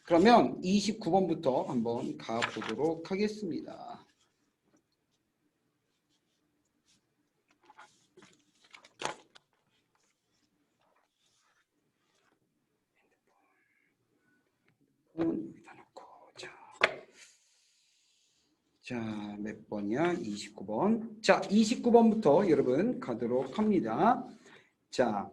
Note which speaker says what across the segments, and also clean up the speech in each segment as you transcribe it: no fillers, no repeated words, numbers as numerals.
Speaker 1: 그러면 29번부터 한번 가보도록 하겠습니다. 여기다 놓고 자, 몇 번이야? 29번. 자, 29번부터 여러분 가도록 합니다. 자,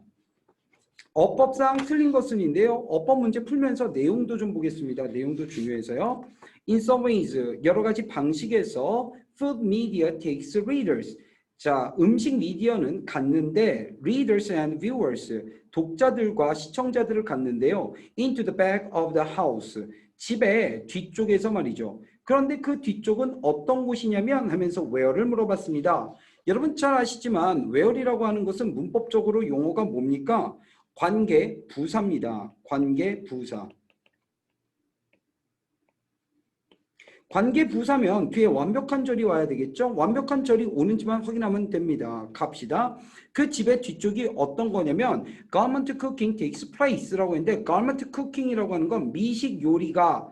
Speaker 1: 어법상 틀린 것은인데요. 어법 문제 풀면서 내용도 좀 보겠습니다. 내용도 중요해서요. In some ways, 여러 가지 방식에서 food media takes readers. 자, 음식 미디어는 갖는데 readers and viewers, 독자들과 시청자들을 갖는데요. into the back of the house, 집의 뒤쪽에서 말이죠. 그런데 그 뒤쪽은 어떤 곳이냐면 하면서 where를 물어봤습니다. 여러분 잘 아시지만 where이라고 하는 것은 문법적으로 용어가 뭡니까? 관계 부사입니다. 관계 부사. 관계 부사면 뒤에 완벽한 절이 와야 되겠죠? 완벽한 절이 오는지만 확인하면 됩니다. 갑시다. 그 집의 뒤쪽이 어떤 거냐면 garment cooking takes place라고 했는데 garment cooking이라고 하는 건 미식 요리가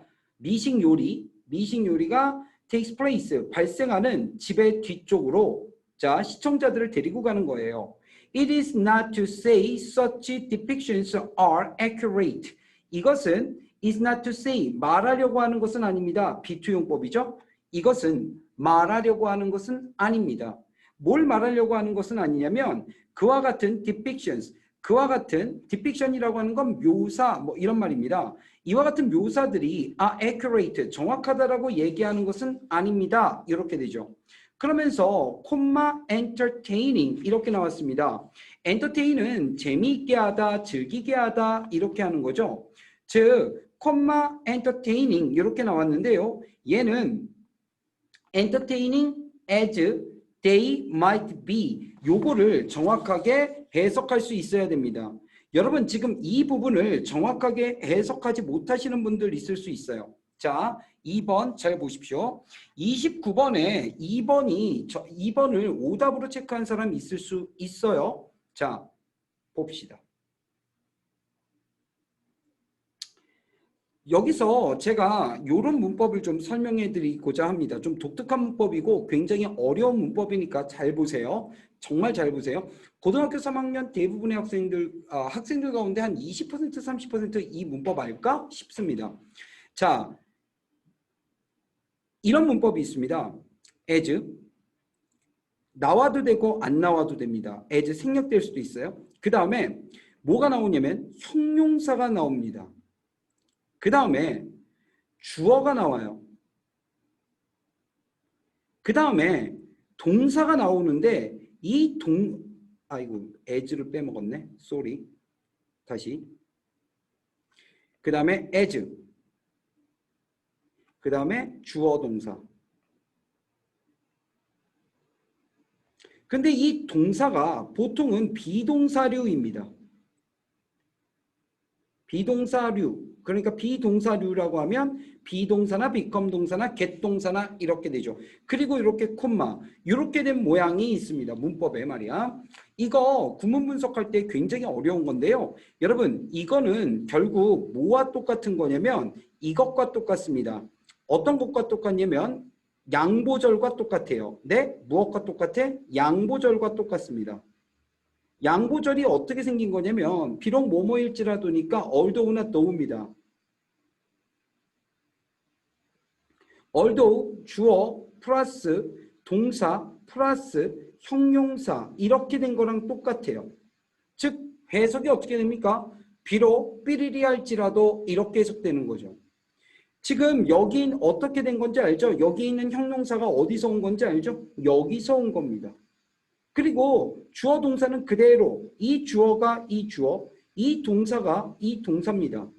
Speaker 1: takes place 발생하는 집의 뒤쪽으로 자 시청자들을 데리고 가는 거예요. It is not to say such depictions are accurate. 이것은 is not to say 말하려고 하는 것은 아닙니다. 비투용법이죠. 이것은 말하려고 하는 것은 아닙니다. 뭘 말하려고 하는 것은 아니냐면 그와 같은 depictions, 그와 같은 depiction이라고 하는 건 묘사 뭐 이런 말입니다. 이와 같은 묘사들이 are accurate, 정확하다라고 얘기하는 것은 아닙니다. 이렇게 되죠. 그러면서 콤마 entertaining 이렇게 나왔습니다. entertain은 재미있게 하다, 즐기게 하다 이렇게 하는 거죠. 즉 콤마 entertaining 이렇게 나왔는데요. 얘는 entertaining as they might be 요거를 정확하게 해석할 수 있어야 됩니다. 여러분 지금 이 부분을 정확하게 해석하지 못하시는 분들 있을 수 있어요. 자, 2번 잘 보십시오. 29번에 2번을 오답으로 체크한 사람이 있을 수 있어요. 자, 봅시다. 여기서 제가 이런 문법을 좀 설명해 드리고자 합니다. 좀 독특한 문법이고 굉장히 어려운 문법이니까 잘 보세요. 정말 잘 보세요. 고등학교 3학년 대부분의 학생들 가운데 한 20% 30% 이 문법 알까 싶습니다. 자, 이런 문법이 있습니다. as 나와도 되고 안 나와도 됩니다. as 생략될 수도 있어요. 그 다음에 뭐가 나오냐면 형용사가 나옵니다. 그 다음에 주어가 나와요. 그 다음에 동사가 나오는데 as를 빼먹었네. sorry. 다시. 그 다음에 as. 그 다음에 주어 동사. 근데 이 동사가 보통은 비동사류입니다. 비동사류. 그러니까 비동사류라고 하면 비동사나 become 동사나 get 동사나 이렇게 되죠. 그리고 이렇게 콤마 이렇게 된 모양이 있습니다. 문법에 말이야. 이거 구문 분석할 때 굉장히 어려운 건데요. 여러분 이거는 결국 뭐와 똑같은 거냐면 이것과 똑같습니다. 어떤 것과 똑같냐면 양보절과 똑같아요. 네? 무엇과 똑같아? 양보절과 똑같습니다. 양보절이 어떻게 생긴 거냐면 비록 뭐뭐일지라도니까 although나 though입니다. although 주어 플러스 동사 플러스 형용사 이렇게 된 거랑 똑같아요. 즉 해석이 어떻게 됩니까? 비록 삐리리할지라도 이렇게 해석되는 거죠. 지금 여긴 어떻게 된 건지 알죠? 여기 있는 형용사가 어디서 온 건지 알죠? 여기서 온 겁니다. 그리고 주어 동사는 그대로 이 주어가 이 주어, 이 동사가 이 동사입니다.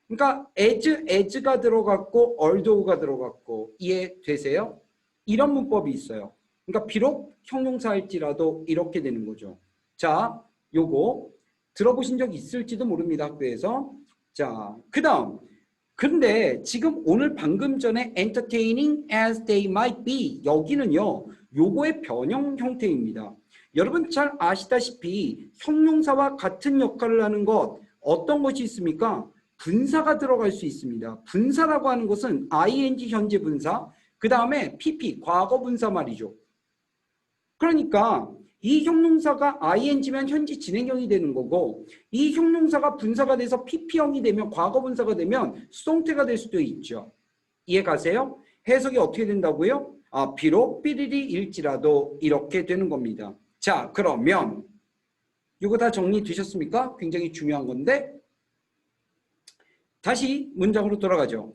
Speaker 1: 그러니까 as가 들어갔고 although가 들어갔고 이해되세요? 이런 문법이 있어요. 그러니까 비록 형용사일지라도 이렇게 되는 거죠. 자, 요거 들어보신 적 있을지도 모릅니다. 학교에서. 자, 그 다음 근데 지금 오늘 방금 전에 entertaining as they might be 여기는요. 요거의 변형 형태입니다. 여러분 잘 아시다시피 형용사와 같은 역할을 하는 것 어떤 것이 있습니까? 분사가 들어갈 수 있습니다. 분사라고 하는 것은 ing 현재 분사, 그 다음에 pp 과거 분사 말이죠. 그러니까 이 형용사가 ing면 현재 진행형이 되는 거고 이 형용사가 분사가 돼서 pp형이 되면 과거 분사가 되면 수동태가 될 수도 있죠. 이해 가세요? 해석이 어떻게 된다고요? 비록 삐리리일지라도 이렇게 되는 겁니다. 자, 그러면 이거 다 정리되셨습니까? 굉장히 중요한 건데 다시 문장으로 돌아가죠.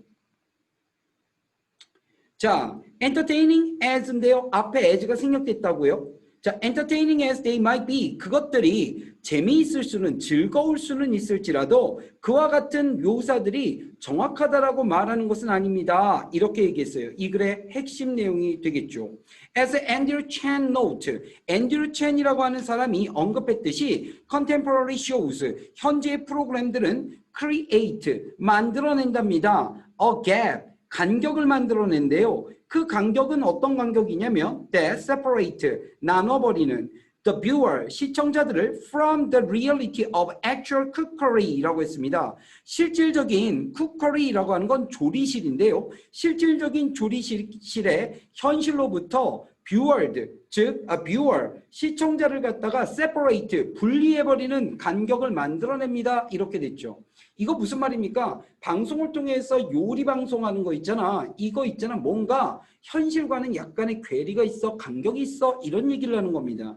Speaker 1: 자, entertaining as인데요. 앞에 as가 생략됐다고요. 자, entertaining as they might be. 그것들이 재미있을 수는 즐거울 수는 있을지라도 그와 같은 묘사들이 정확하다라고 말하는 것은 아닙니다. 이렇게 얘기했어요. 이 글의 핵심 내용이 되겠죠. As Andrew Chan note, Andrew Chan이라고 하는 사람이 언급했듯이 contemporary shows, 현재의 프로그램들은 create, 만들어낸답니다. A gap, 간격을 만들어낸대요. 그 간격은 어떤 간격이냐면 that separate, 나눠버리는 the viewer, 시청자들을 from the reality of actual cookery라고 했습니다. 실질적인 cookery라고 하는 건 조리실인데요. 실질적인 조리실의 현실로부터 viewer, 즉 viewer, 시청자를 갖다가 separate, 분리해버리는 간격을 만들어냅니다. 이렇게 됐죠. 이거 무슨 말입니까? 방송을 통해서 요리 방송하는 거 있잖아. 이거 있잖아. 뭔가 현실과는 약간의 괴리가 있어, 간격이 있어, 이런 얘기를 하는 겁니다.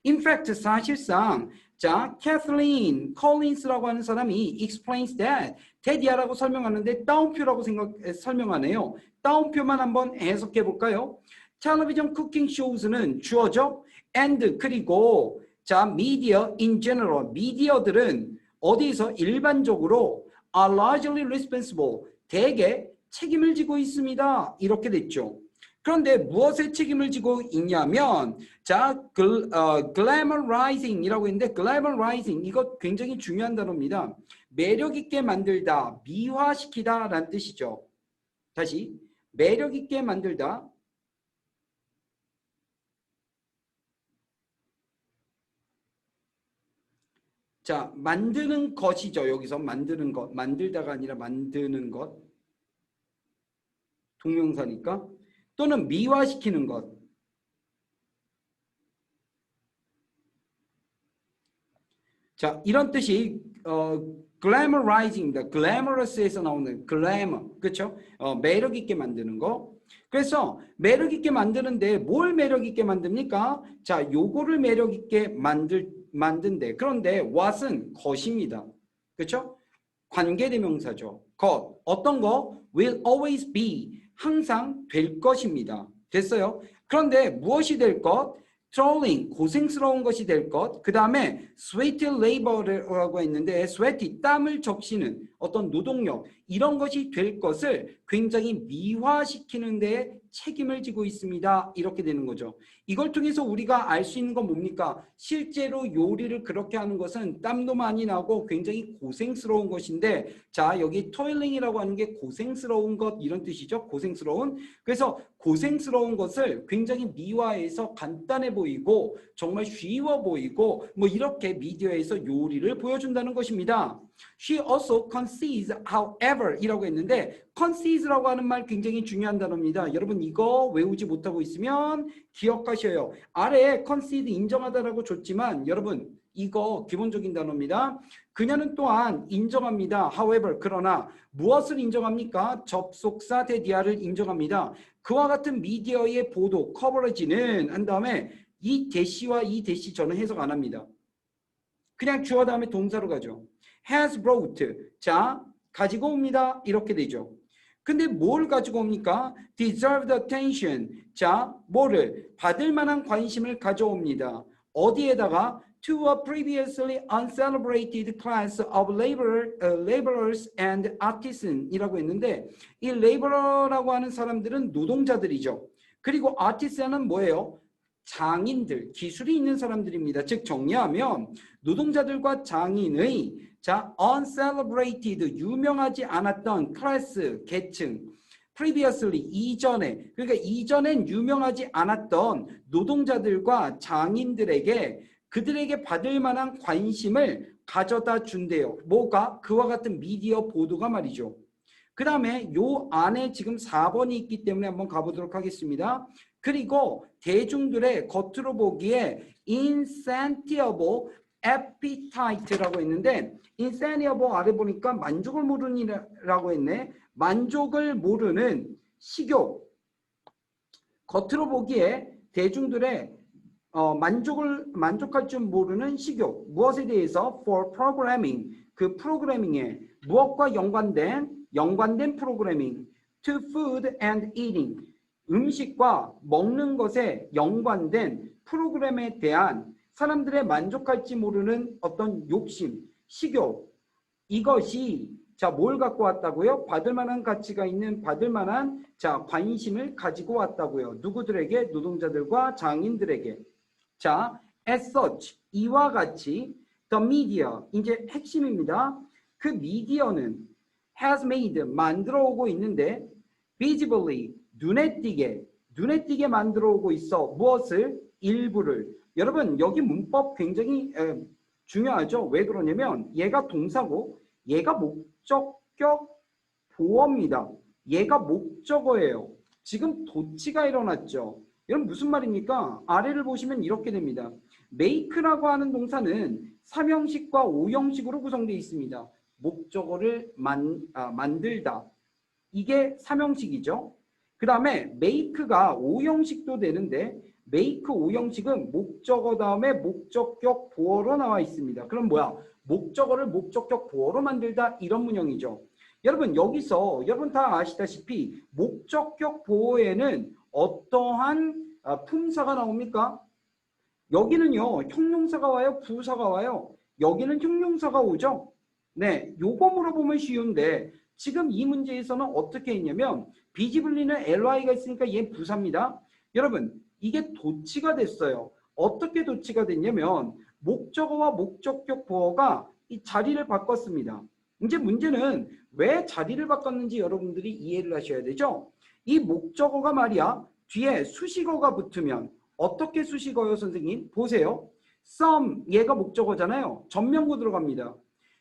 Speaker 1: In fact, 사실상 자, Kathleen Collins라고 하는 사람이 explains that that이라고 설명하는데 따옴표라고 설명하네요. 따옴표만 한번 해석해 볼까요? 텔레비전 쿠킹 쇼즈는 주어죠. and 그리고 자, media in general, 미디어들은 어디서 일반적으로 are largely responsible, 대개 책임을 지고 있습니다. 이렇게 됐죠. 그런데 무엇에 책임을 지고 있냐면 자, glamorizing이라고 했는데 glamorizing 이거 굉장히 중요한 단어입니다. 매력 있게 만들다, 미화시키다 라는 뜻이죠. 다시 매력 있게 만들다. 자, 만드는 것이죠. 여기서 만드는 것, 만들다가 아니라 만드는 것. 동명사니까. 또는 미화시키는 것. 자, 이런 뜻이 glamorizing입니다. glamorous에서 나오는 glamour, 그렇죠? 매력 있게 만드는 거. 그래서 매력 있게 만드는데 뭘 매력 있게 만듭니까? 자, 요거를 매력 있게 만든대. 그런데 what은 것입니다. 그렇죠? 관계대명사죠. 것. 어떤 거? will always be. 항상 될 것입니다. 됐어요? 그런데 무엇이 될 것? trolling, 고생스러운 것이 될 것. 그 다음에 sweat labor라고 했는데 sweaty, 땀을 적시는 어떤 노동력. 이런 것이 될 것을 굉장히 미화시키는 데 책임을 지고 있습니다. 이렇게 되는 거죠. 이걸 통해서 우리가 알 수 있는 건 뭡니까? 실제로 요리를 그렇게 하는 것은 땀도 많이 나고 굉장히 고생스러운 것인데 자, 여기 toiling이라고 하는 게 고생스러운 것 이런 뜻이죠. 고생스러운. 그래서 고생스러운 것을 굉장히 미화해서 간단해 보이고 정말 쉬워 보이고 뭐 이렇게 미디어에서 요리를 보여준다는 것입니다. She also concedes, however 이라고 했는데 concedes라고 하는 말 굉장히 중요한 단어입니다. 여러분 이거 외우지 못하고 있으면 기억하셔요. 아래에 concede 인정하다라고 줬지만 여러분 이거 기본적인 단어입니다. 그녀는 또한 인정합니다. however 그러나 무엇을 인정합니까? 접속사 대디아를 인정합니다. 그와 같은 미디어의 보도 커버리지는 한 다음에 이 대시와 이 대시 저는 해석 안 합니다. 그냥 주어 다음에 동사로 가죠. has brought. 자, 가지고 옵니다. 이렇게 되죠. 근데 뭘 가지고 옵니까? deserved attention. 자, 뭐를? 받을 만한 관심을 가져옵니다. 어디에다가? to a previously uncelebrated class of laborers and artisans 이라고 했는데 이 laborer라고 하는 사람들은 노동자들이죠. 그리고 artisan은 뭐예요? 장인들, 기술이 있는 사람들입니다. 즉 정리하면 노동자들과 장인의 자, uncelebrated, 유명하지 않았던 클래스, 계층, previously, 이전에, 그러니까 이전엔 유명하지 않았던 노동자들과 장인들에게 그들에게 받을 만한 관심을 가져다 준대요. 뭐가? 그와 같은 미디어 보도가 말이죠. 그 다음에 요 안에 지금 4번이 있기 때문에 한번 가보도록 하겠습니다. 그리고 대중들의 겉으로 보기에 insatiable appetite라고 했는데 insatiable 아래 보니까 만족을 모르니라고 했네. 만족을 모르는 식욕. 겉으로 보기에 대중들의 만족할 줄 모르는 식욕. 무엇에 대해서? For programming. 그 프로그래밍에 무엇과 연관된 프로그래밍. To food and eating. 음식과 먹는 것에 연관된 프로그램에 대한 사람들의 만족할지 모르는 어떤 욕심, 식욕. 이것이 자, 뭘 갖고 왔다고요? 받을 만한 가치가 있는 받을 만한 자, 관심을 가지고 왔다고요. 누구들에게? 노동자들과 장인들에게. 자, as such, 이와 같이 the media, 이제 핵심입니다. 그 미디어는 has made, 만들어 오고 있는데 visibly, 눈에 띄게 만들어 오고 있어. 무엇을? 일부를. 여러분, 여기 문법 굉장히 중요하죠. 왜 그러냐면 얘가 동사고 얘가 목적격 보어입니다. 얘가 목적어예요. 지금 도치가 일어났죠. 여러분 무슨 말입니까? 아래를 보시면 이렇게 됩니다. make라고 하는 동사는 3형식과 5형식으로 구성되어 있습니다. 목적어를 만들다. 이게 3형식이죠. 그 다음에 make가 5형식도 되는데 make 5형식은 목적어 다음에 목적격 보어로 나와 있습니다. 그럼 뭐야? 목적어를 목적격 보어로 만들다 이런 문형이죠. 여러분 여기서 여러분 다 아시다시피 목적격 보어에는 어떠한 품사가 나옵니까? 여기는요 형용사가 와요? 부사가 와요? 여기는 형용사가 오죠? 네, 요거 물어보면 쉬운데 지금 이 문제에서는 어떻게 했냐면 비지블리는 ly가 있으니까 얘 부사입니다. 여러분 이게 도치가 됐어요. 어떻게 도치가 됐냐면 목적어와 목적격 보어가 이 자리를 바꿨습니다. 이제 문제는 왜 자리를 바꿨는지 여러분들이 이해를 하셔야 되죠. 이 목적어가 말이야 뒤에 수식어가 붙으면 어떻게 수식어요 선생님? 보세요. some 얘가 목적어잖아요. 전명구 들어갑니다.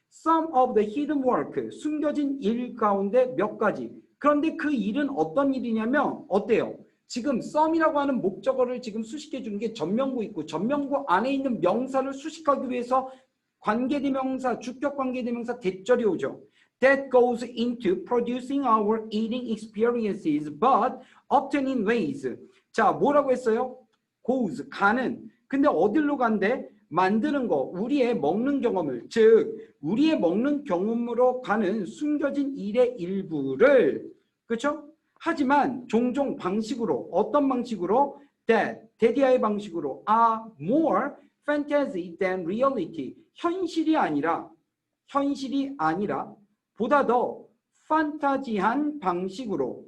Speaker 1: Some of the hidden work 숨겨진 일 가운데 몇 가지. 그런데 그 일은 어떤 일이냐면 어때요? 지금 some이라고 하는 목적어를 지금 수식해 주는 게 전명구 있고 전명구 안에 있는 명사를 수식하기 위해서 관계대명사, 주격 관계대명사 대절이 오죠. That goes into producing our eating experiences, but often in ways. 자, 뭐라고 했어요? goes, 가는. 근데 어디로 간대? 만드는 거, 우리의 먹는 경험을, 즉 우리의 먹는 경험으로 가는 숨겨진 일의 일부를, 그렇죠? 하지만 종종 방식으로, 어떤 방식으로? 데디아의 방식으로 are more fantasy than reality. 현실이 아니라 보다 더 판타지한 방식으로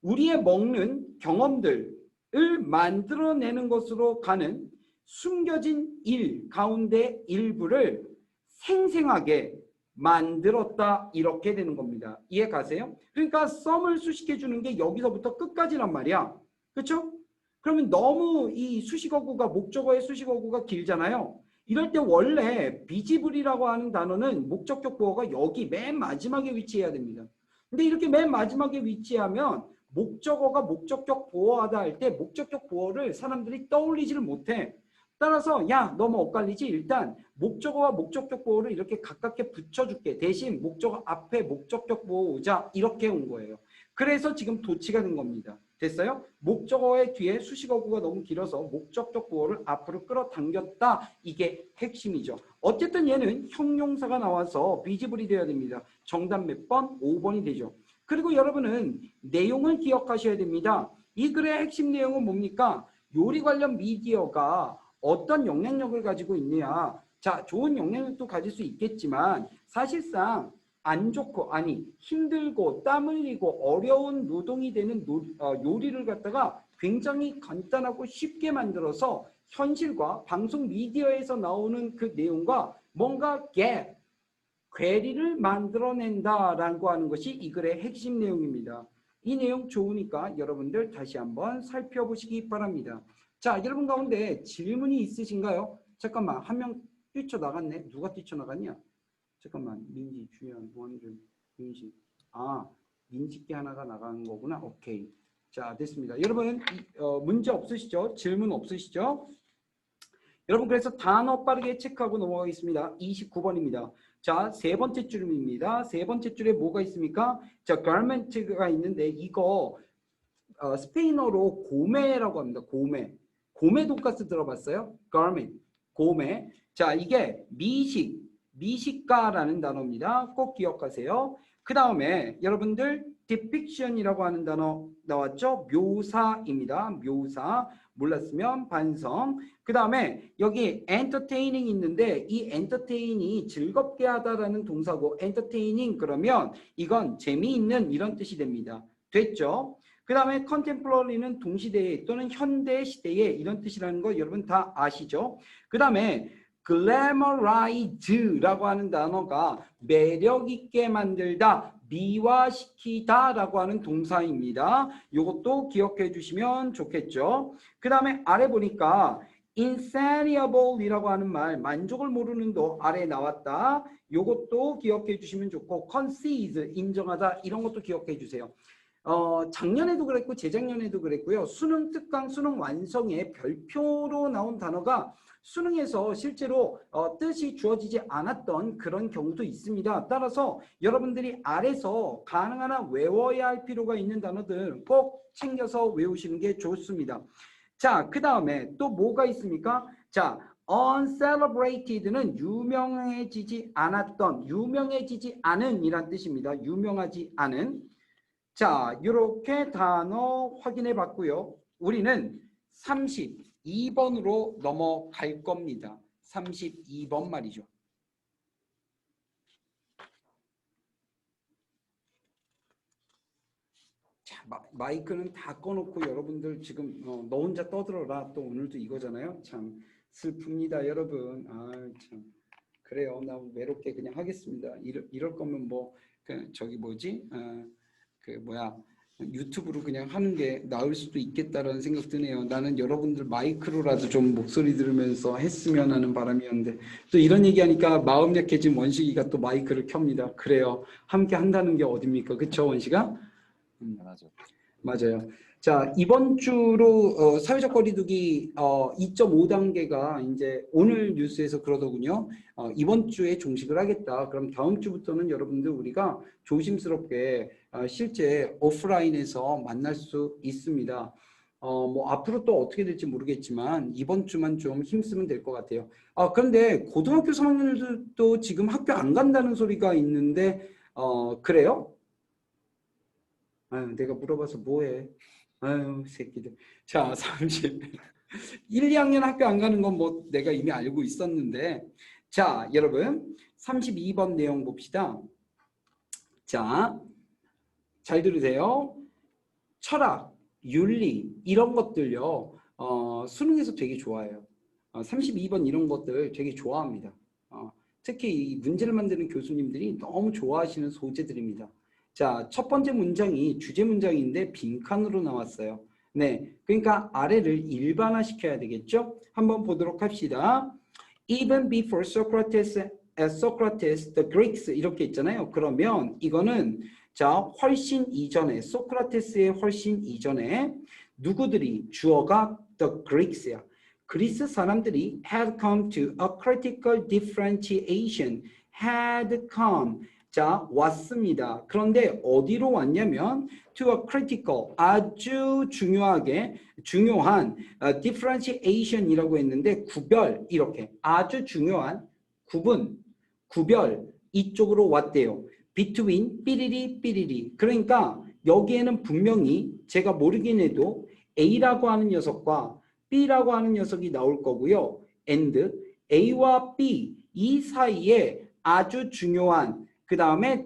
Speaker 1: 우리의 먹는 경험들을 만들어내는 것으로 가는 숨겨진 일 가운데 일부를 생생하게 만들었다 이렇게 되는 겁니다. 이해 가세요? 그러니까 some을 수식해 주는 게 여기서부터 끝까지란 말이야. 그렇죠? 그러면 너무 이 수식어구가 목적어의 수식어구가 길잖아요. 이럴 때 원래 visible이라고 하는 단어는 목적격 보어가 여기 맨 마지막에 위치해야 됩니다. 근데 이렇게 맨 마지막에 위치하면 목적어가 목적격 보어하다 할 때 목적격 보어를 사람들이 떠올리지를 못해. 따라서 야 너무 엇갈리지? 일단 목적어와 목적격 보어를 이렇게 가깝게 붙여줄게. 대신 목적어 앞에 목적격 보어 오자 이렇게 온 거예요. 그래서 지금 도치가 된 겁니다. 됐어요? 목적어의 뒤에 수식어구가 너무 길어서 목적격 보어를 앞으로 끌어당겼다. 이게 핵심이죠. 어쨌든 얘는 형용사가 나와서 비지블이 되어야 됩니다. 정답 몇 번? 5번이 되죠. 그리고 여러분은 내용을 기억하셔야 됩니다. 이 글의 핵심 내용은 뭡니까? 요리 관련 미디어가 어떤 영향력을 가지고 있느냐. 자, 좋은 영향력도 가질 수 있겠지만 사실상 안 좋고 힘들고 땀 흘리고 어려운 노동이 되는 요리를 갖다가 굉장히 간단하고 쉽게 만들어서 현실과 방송 미디어에서 나오는 그 내용과 뭔가 괴리를 만들어낸다라고 하는 것이 이 글의 핵심 내용입니다. 이 내용 좋으니까 여러분들 다시 한번 살펴보시기 바랍니다. 자, 여러분 가운데 질문이 있으신가요? 잠깐만, 한 명 뛰쳐나갔네. 누가 뛰쳐나갔냐? 잠깐만, 민지, 주연, 원준, 민식. 아, 민식이 하나가 나간 거구나. 오케이. 자, 됐습니다. 여러분, 문제 없으시죠? 질문 없으시죠? 여러분, 그래서 단어 빠르게 체크하고 넘어가겠습니다. 29번입니다. 자, 세 번째 줄입니다. 세 번째 줄에 뭐가 있습니까? 자, garment가 있는데 이거 스페인어로 고메라고 합니다. 고메. 고메 돈가스 들어봤어요? garment. 고메. 자, 이게 미식가라는 단어입니다. 꼭 기억하세요. 그 다음에 여러분들 depiction이라고 하는 단어 나왔죠? 묘사입니다. 묘사. 몰랐으면 반성. 그 다음에 여기 entertaining 있는데 이 entertain이 즐겁게 하다라는 동사고 entertaining 그러면 이건 재미있는 이런 뜻이 됩니다. 됐죠? 그 다음에 contemporary는 동시대에 또는 현대 시대에 이런 뜻이라는 거 여러분 다 아시죠? 그 다음에 glamorize라고 하는 단어가 매력 있게 만들다, 미화시키다 라고 하는 동사입니다. 이것도 기억해 주시면 좋겠죠. 그 다음에 아래 보니까 insatiable 이라고 하는 말, 만족을 모르는 도 아래 나왔다. 이것도 기억해 주시면 좋고 concede, 인정하다 이런 것도 기억해 주세요. 작년에도 그랬고 재작년에도 그랬고요. 수능 특강, 수능 완성에 별표로 나온 단어가 수능에서 실제로 뜻이 주어지지 않았던 그런 경우도 있습니다. 따라서 여러분들이 아래서 가능한 한 외워야 할 필요가 있는 단어들 꼭 챙겨서 외우시는 게 좋습니다. 자, 그 다음에 또 뭐가 있습니까? 자, uncelebrated,는 유명해지지 않았던, 유명해지지 않은 이란 뜻입니다. 유명하지 않은. 자, 이렇게 단어 확인해 봤고요. 우리는 32번으로 넘어갈 겁니다. 32번 말이죠. 자, 마이크는 다 꺼놓고 여러분들 지금 너 혼자 떠들어라. 또 오늘도 이거잖아요. 참 슬픕니다, 여러분. 아, 참. 그래요. 나 외롭게 그냥 하겠습니다. 이럴 거면 뭐 저기 뭐지? 유튜브로 그냥 하는 게 나을 수도 있겠다라는 생각 드네요. 나는 여러분들 마이크로라도 좀 목소리 들으면서 했으면 하는 바람이었는데 또 이런 얘기하니까 마음 약해진 원식이가 또 마이크를 켭니다. 그래요. 함께 한다는 게 어딥니까? 그쵸, 원식아? 맞아요. 자, 이번 주로 사회적 거리두기 2.5단계가 이제 오늘 뉴스에서 그러더군요. 이번 주에 종식을 하겠다. 그럼 다음 주부터는 여러분들 우리가 조심스럽게 실제 오프라인에서 만날 수 있습니다. 뭐 앞으로 또 어떻게 될지 모르겠지만 이번 주만 좀 힘쓰면 될 것 같아요. 그런데 고등학교 3학년들도 지금 학교 안 간다는 소리가 있는데 그래요? 아유, 내가 물어봐서 뭐해? 아유, 새끼들. 자, 1, 2학년 학교 안 가는 건 뭐 내가 이미 알고 있었는데. 자, 여러분. 32번 내용 봅시다. 자, 잘 들으세요. 철학, 윤리, 이런 것들요. 수능에서 되게 좋아해요. 32번 이런 것들 되게 좋아합니다. 특히 이 문제를 만드는 교수님들이 너무 좋아하시는 소재들입니다. 자, 첫 번째 문장이 주제 문장인데 빈칸으로 나왔어요. 네, 그러니까 아래를 일반화시켜야 되겠죠? 한번 보도록 합시다. Even before Socrates, the Greeks 이렇게 있잖아요. 그러면 이거는 자, 훨씬 이전에 소크라테스의 훨씬 이전에 누구들이 주어가 the Greeks야. 그리스 사람들이 had come to a critical differentiation. had come. 자, 왔습니다. 그런데 어디로 왔냐면 to a critical, 아주 중요한 differentiation이라고 했는데 구별, 이렇게 아주 중요한 구별 이쪽으로 왔대요. between 삐리리. 그러니까 여기에는 분명히 제가 모르긴 해도 A라고 하는 녀석과 B라고 하는 녀석이 나올 거고요. and A와 B 이 사이에 아주 중요한 그 다음에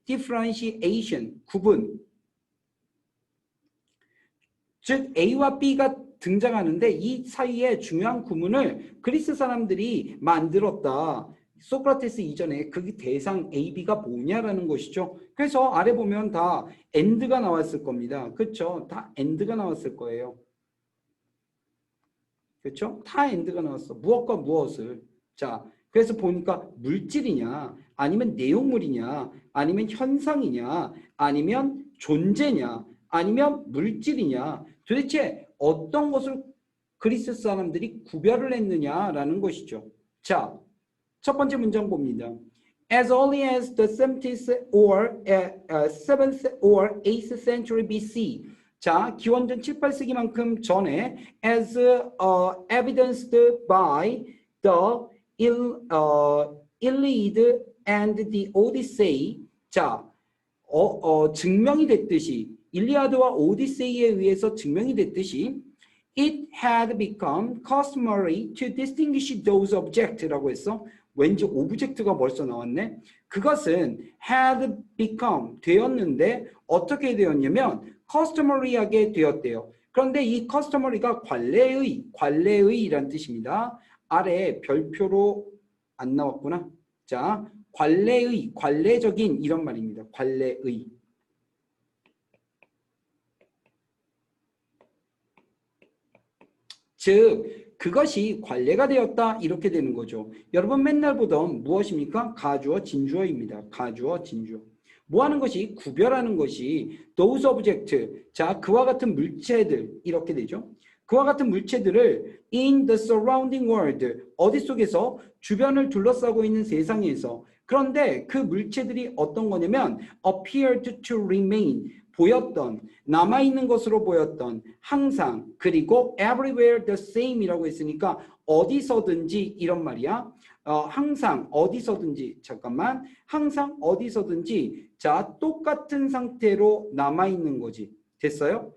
Speaker 1: differentiation, 구분. 즉 A와 B가 등장하는데 이 사이에 중요한 구문을 그리스 사람들이 만들었다. 소크라테스 이전에 그 대상 A, B가 뭐냐라는 것이죠. 그래서 아래 보면 다 and가 나왔을 겁니다. 그렇죠? 다 and가 나왔을 거예요. 그렇죠? 다 and가 나왔어. 무엇과 무엇을. 자, 그래서 보니까 물질이냐, 아니면 내용물이냐, 아니면 현상이냐, 아니면 존재냐, 아니면 물질이냐. 도대체 어떤 것을 그리스 사람들이 구별을 했느냐라는 것이죠. 자, 첫 번째 문장 봅니다. As early as the 7th or 7th or 8th century BC. 자, 기원전 7, 8세기만큼 전에 as evidenced by the Iliad and the Odyssey. 자, 증명이 됐듯이 일리아드와 오디세이에 의해서 증명이 됐듯이 it had become customary to distinguish those object라고 했어. 왠지 오브젝트가 벌써 나왔네. 그것은 had become 되었는데 어떻게 되었냐면 customary하게 되었대요. 그런데 이 customary가 관례의란 뜻입니다. 아래 별표로 안 나왔구나. 자, 관례적인 이런 말입니다. 관례의. 즉 그것이 관례가 되었다 이렇게 되는 거죠. 여러분 맨날 보던 무엇입니까? 가주어 진주어입니다. 가주어 진주어. 뭐 하는 것이 구별하는 것이 those object. 자, 그와 같은 물체들 이렇게 되죠. 그와 같은 물체들을 in the surrounding world 어디 속에서 주변을 둘러싸고 있는 세상에서 그런데 그 물체들이 어떤 거냐면 appeared to remain 보였던 남아있는 것으로 보였던 항상 그리고 everywhere the same이라고 했으니까 어디서든지 이런 말이야. 항상 어디서든지 잠깐만 항상 어디서든지 자 똑같은 상태로 남아있는 거지. 됐어요?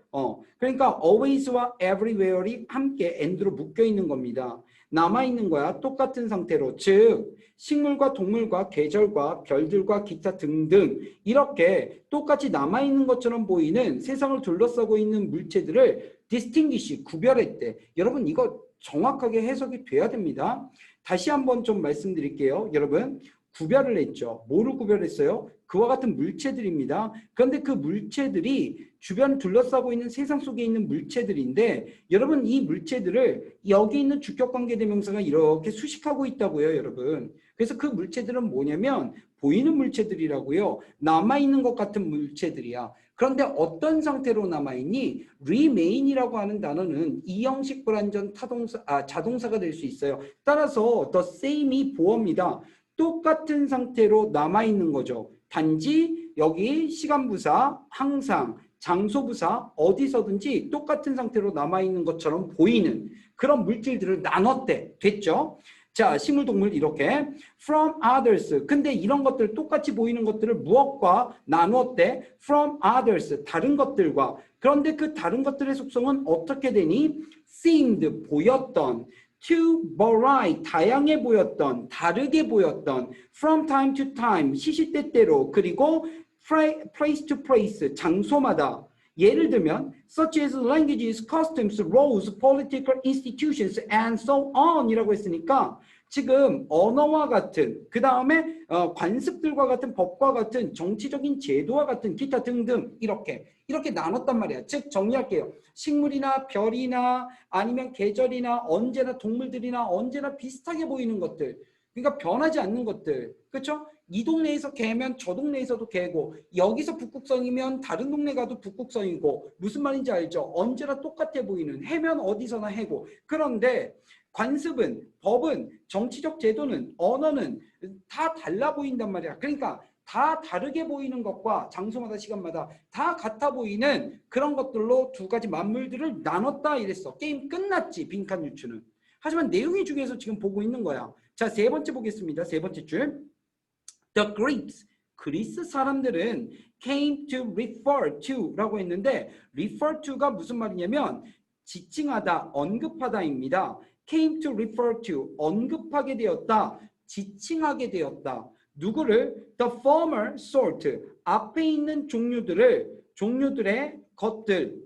Speaker 1: 그러니까 always와 everywhere이 함께 and로 묶여 있는 겁니다. 남아있는 거야. 똑같은 상태로. 즉 식물과 동물과 계절과 별들과 기타 등등 이렇게 똑같이 남아있는 것처럼 보이는 세상을 둘러싸고 있는 물체들을 distinguish, 구별했대. 여러분 이거 정확하게 해석이 돼야 됩니다. 다시 한번 좀 말씀드릴게요. 여러분 구별을 했죠. 뭐를 구별했어요? 그와 같은 물체들입니다. 그런데 그 물체들이 주변을 둘러싸고 있는 세상 속에 있는 물체들인데 여러분 이 물체들을 여기 있는 주격관계대명사가 이렇게 수식하고 있다고요. 여러분. 그래서 그 물체들은 뭐냐면 보이는 물체들이라고요. 남아있는 것 같은 물체들이야. 그런데 어떤 상태로 남아있니? remain이라고 하는 단어는 이형식 불완전 자동사가 될 수 있어요. 따라서 the same이 보어입니다. 똑같은 상태로 남아있는 거죠. 단지 여기 시간부사, 항상, 장소부사 어디서든지 똑같은 상태로 남아있는 것처럼 보이는 그런 물질들을 나눴대. 됐죠? 자, 식물동물 이렇게 from others. 근데 이런 것들 똑같이 보이는 것들을 무엇과 나누었대? from others. 다른 것들과. 그런데 그 다른 것들의 속성은 어떻게 되니? seemed. 보였던. to vary. 다양해 보였던. 다르게 보였던. from time to time. 시시때때로. 그리고 place to place. 장소마다. 예를 들면 such as languages, customs, laws, political institutions, and so on 이라고 했으니까 지금 언어와 같은 그 다음에 관습들과 같은 법과 같은 정치적인 제도와 같은 기타 등등 이렇게 나눴단 말이야. 즉 정리할게요. 식물이나 별이나 아니면 계절이나 언제나 동물들이나 언제나 비슷하게 보이는 것들. 그러니까 변하지 않는 것들. 그렇죠? 이 동네에서 개면 저 동네에서도 개고 여기서 북극성이면 다른 동네 가도 북극성이고 무슨 말인지 알죠? 언제나 똑같아 보이는 해면 어디서나 해고 그런데 관습은 법은 정치적 제도는 언어는 다 달라 보인단 말이야. 그러니까 다 다르게 보이는 것과 장소마다 시간마다 다 같아 보이는 그런 것들로 두 가지 만물들을 나눴다 이랬어. 게임 끝났지 빈칸 유추는. 하지만 내용이 중요해서 지금 보고 있는 거야. 자, 세 번째 보겠습니다. 세 번째 줄. The Greeks, 그리스 사람들은 came to refer to 라고 했는데 refer to가 무슨 말이냐면 지칭하다, 언급하다입니다. came to refer to, 언급하게 되었다, 지칭하게 되었다. 누구를? The former sort, 앞에 있는 종류들의 것들을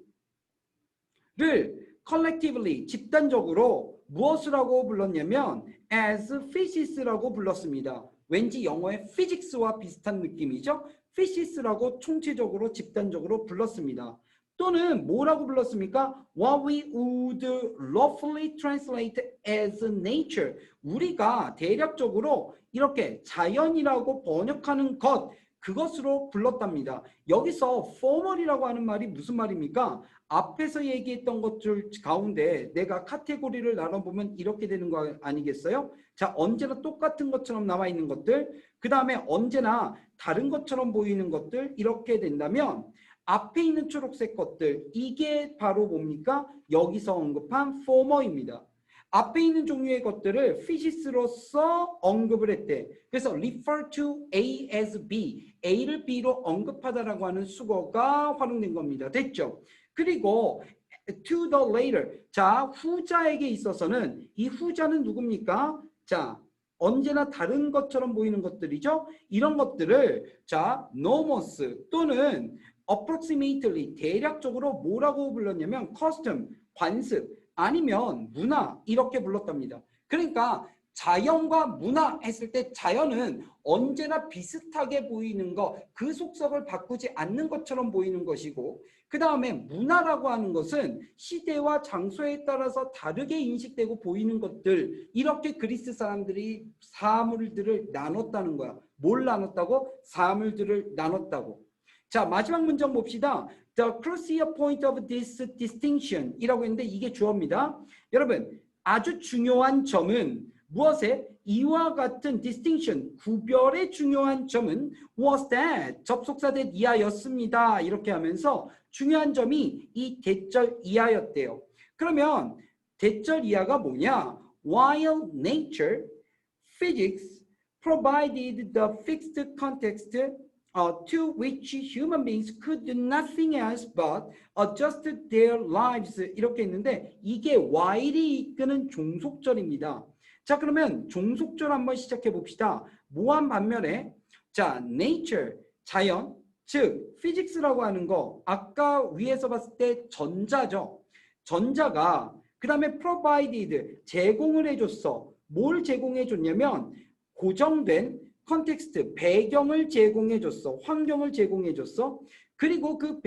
Speaker 1: collectively, 집단적으로 무엇이라고 불렀냐면 as physic라고 불렀습니다. 왠지 영어의 physics와 비슷한 느낌이죠. physic라고 총체적으로 집단적으로 불렀습니다. 또는 뭐라고 불렀습니까? What we would lawfully translate as nature. 우리가 대략적으로 이렇게 자연이라고 번역하는 것, 그것으로 불렀답니다. 여기서 formal이라고 하는 말이 무슨 말입니까? 앞에서 얘기했던 것들 가운데 내가 카테고리를 나눠보면 이렇게 되는 거 아니겠어요? 자, 언제나 똑같은 것처럼 나와 있는 것들, 그 다음에 언제나 다른 것처럼 보이는 것들, 이렇게 된다면 앞에 있는 초록색 것들, 이게 바로 뭡니까? 여기서 언급한 former입니다. 앞에 있는 종류의 것들을 physic로서 언급을 했대. 그래서 refer to A as B, A를 B로 언급하다라고 하는 수거가 활용된 겁니다. 됐죠? 그리고 to the later, 자, 후자에게 있어서는 이 후자는 누굽니까? 자, 언제나 다른 것처럼 보이는 것들이죠. 이런 것들을 자, nomos 또는 approximately, 대략적으로 뭐라고 불렀냐면 custom, 관습, 아니면 문화, 이렇게 불렀답니다. 그러니까 자연과 문화 했을 때 자연은 언제나 비슷하게 보이는 것, 그 속성을 바꾸지 않는 것처럼 보이는 것이고, 그 다음에 문화라고 하는 것은 시대와 장소에 따라서 다르게 인식되고 보이는 것들, 이렇게 그리스 사람들이 사물들을 나눴다는 거야. 뭘 나눴다고? 사물들을 나눴다고. 자, 마지막 문장 봅시다. The crucial point of this distinction 이라고 했는데 이게 주어입니다. 여러분, 아주 중요한 점은 무엇에? 이와 같은 distinction, 구별의 중요한 점은 was that, 접속사 that 이하였습니다. 이렇게 하면서 중요한 점이 이 대절 이하였대요. 그러면 대절 이하가 뭐냐? While nature, physics provided the fixed context to which human beings could do nothing else but adjust their lives 이렇게 했는데 이게 while이 이끄는 종속절입니다. 자, 그러면 종속절 한번 시작해 봅시다. 뭐한 반면에 자, nature, 자연, 즉 physics라고 하는 거 아까 위에서 봤을 때 전자죠. 전자가 그 다음에 provided, 제공을 해줬어. 뭘 제공해 줬냐면 고정된 컨텍스트, 배경을 제공해줬어. 환경을 제공해줬어. 그리고 그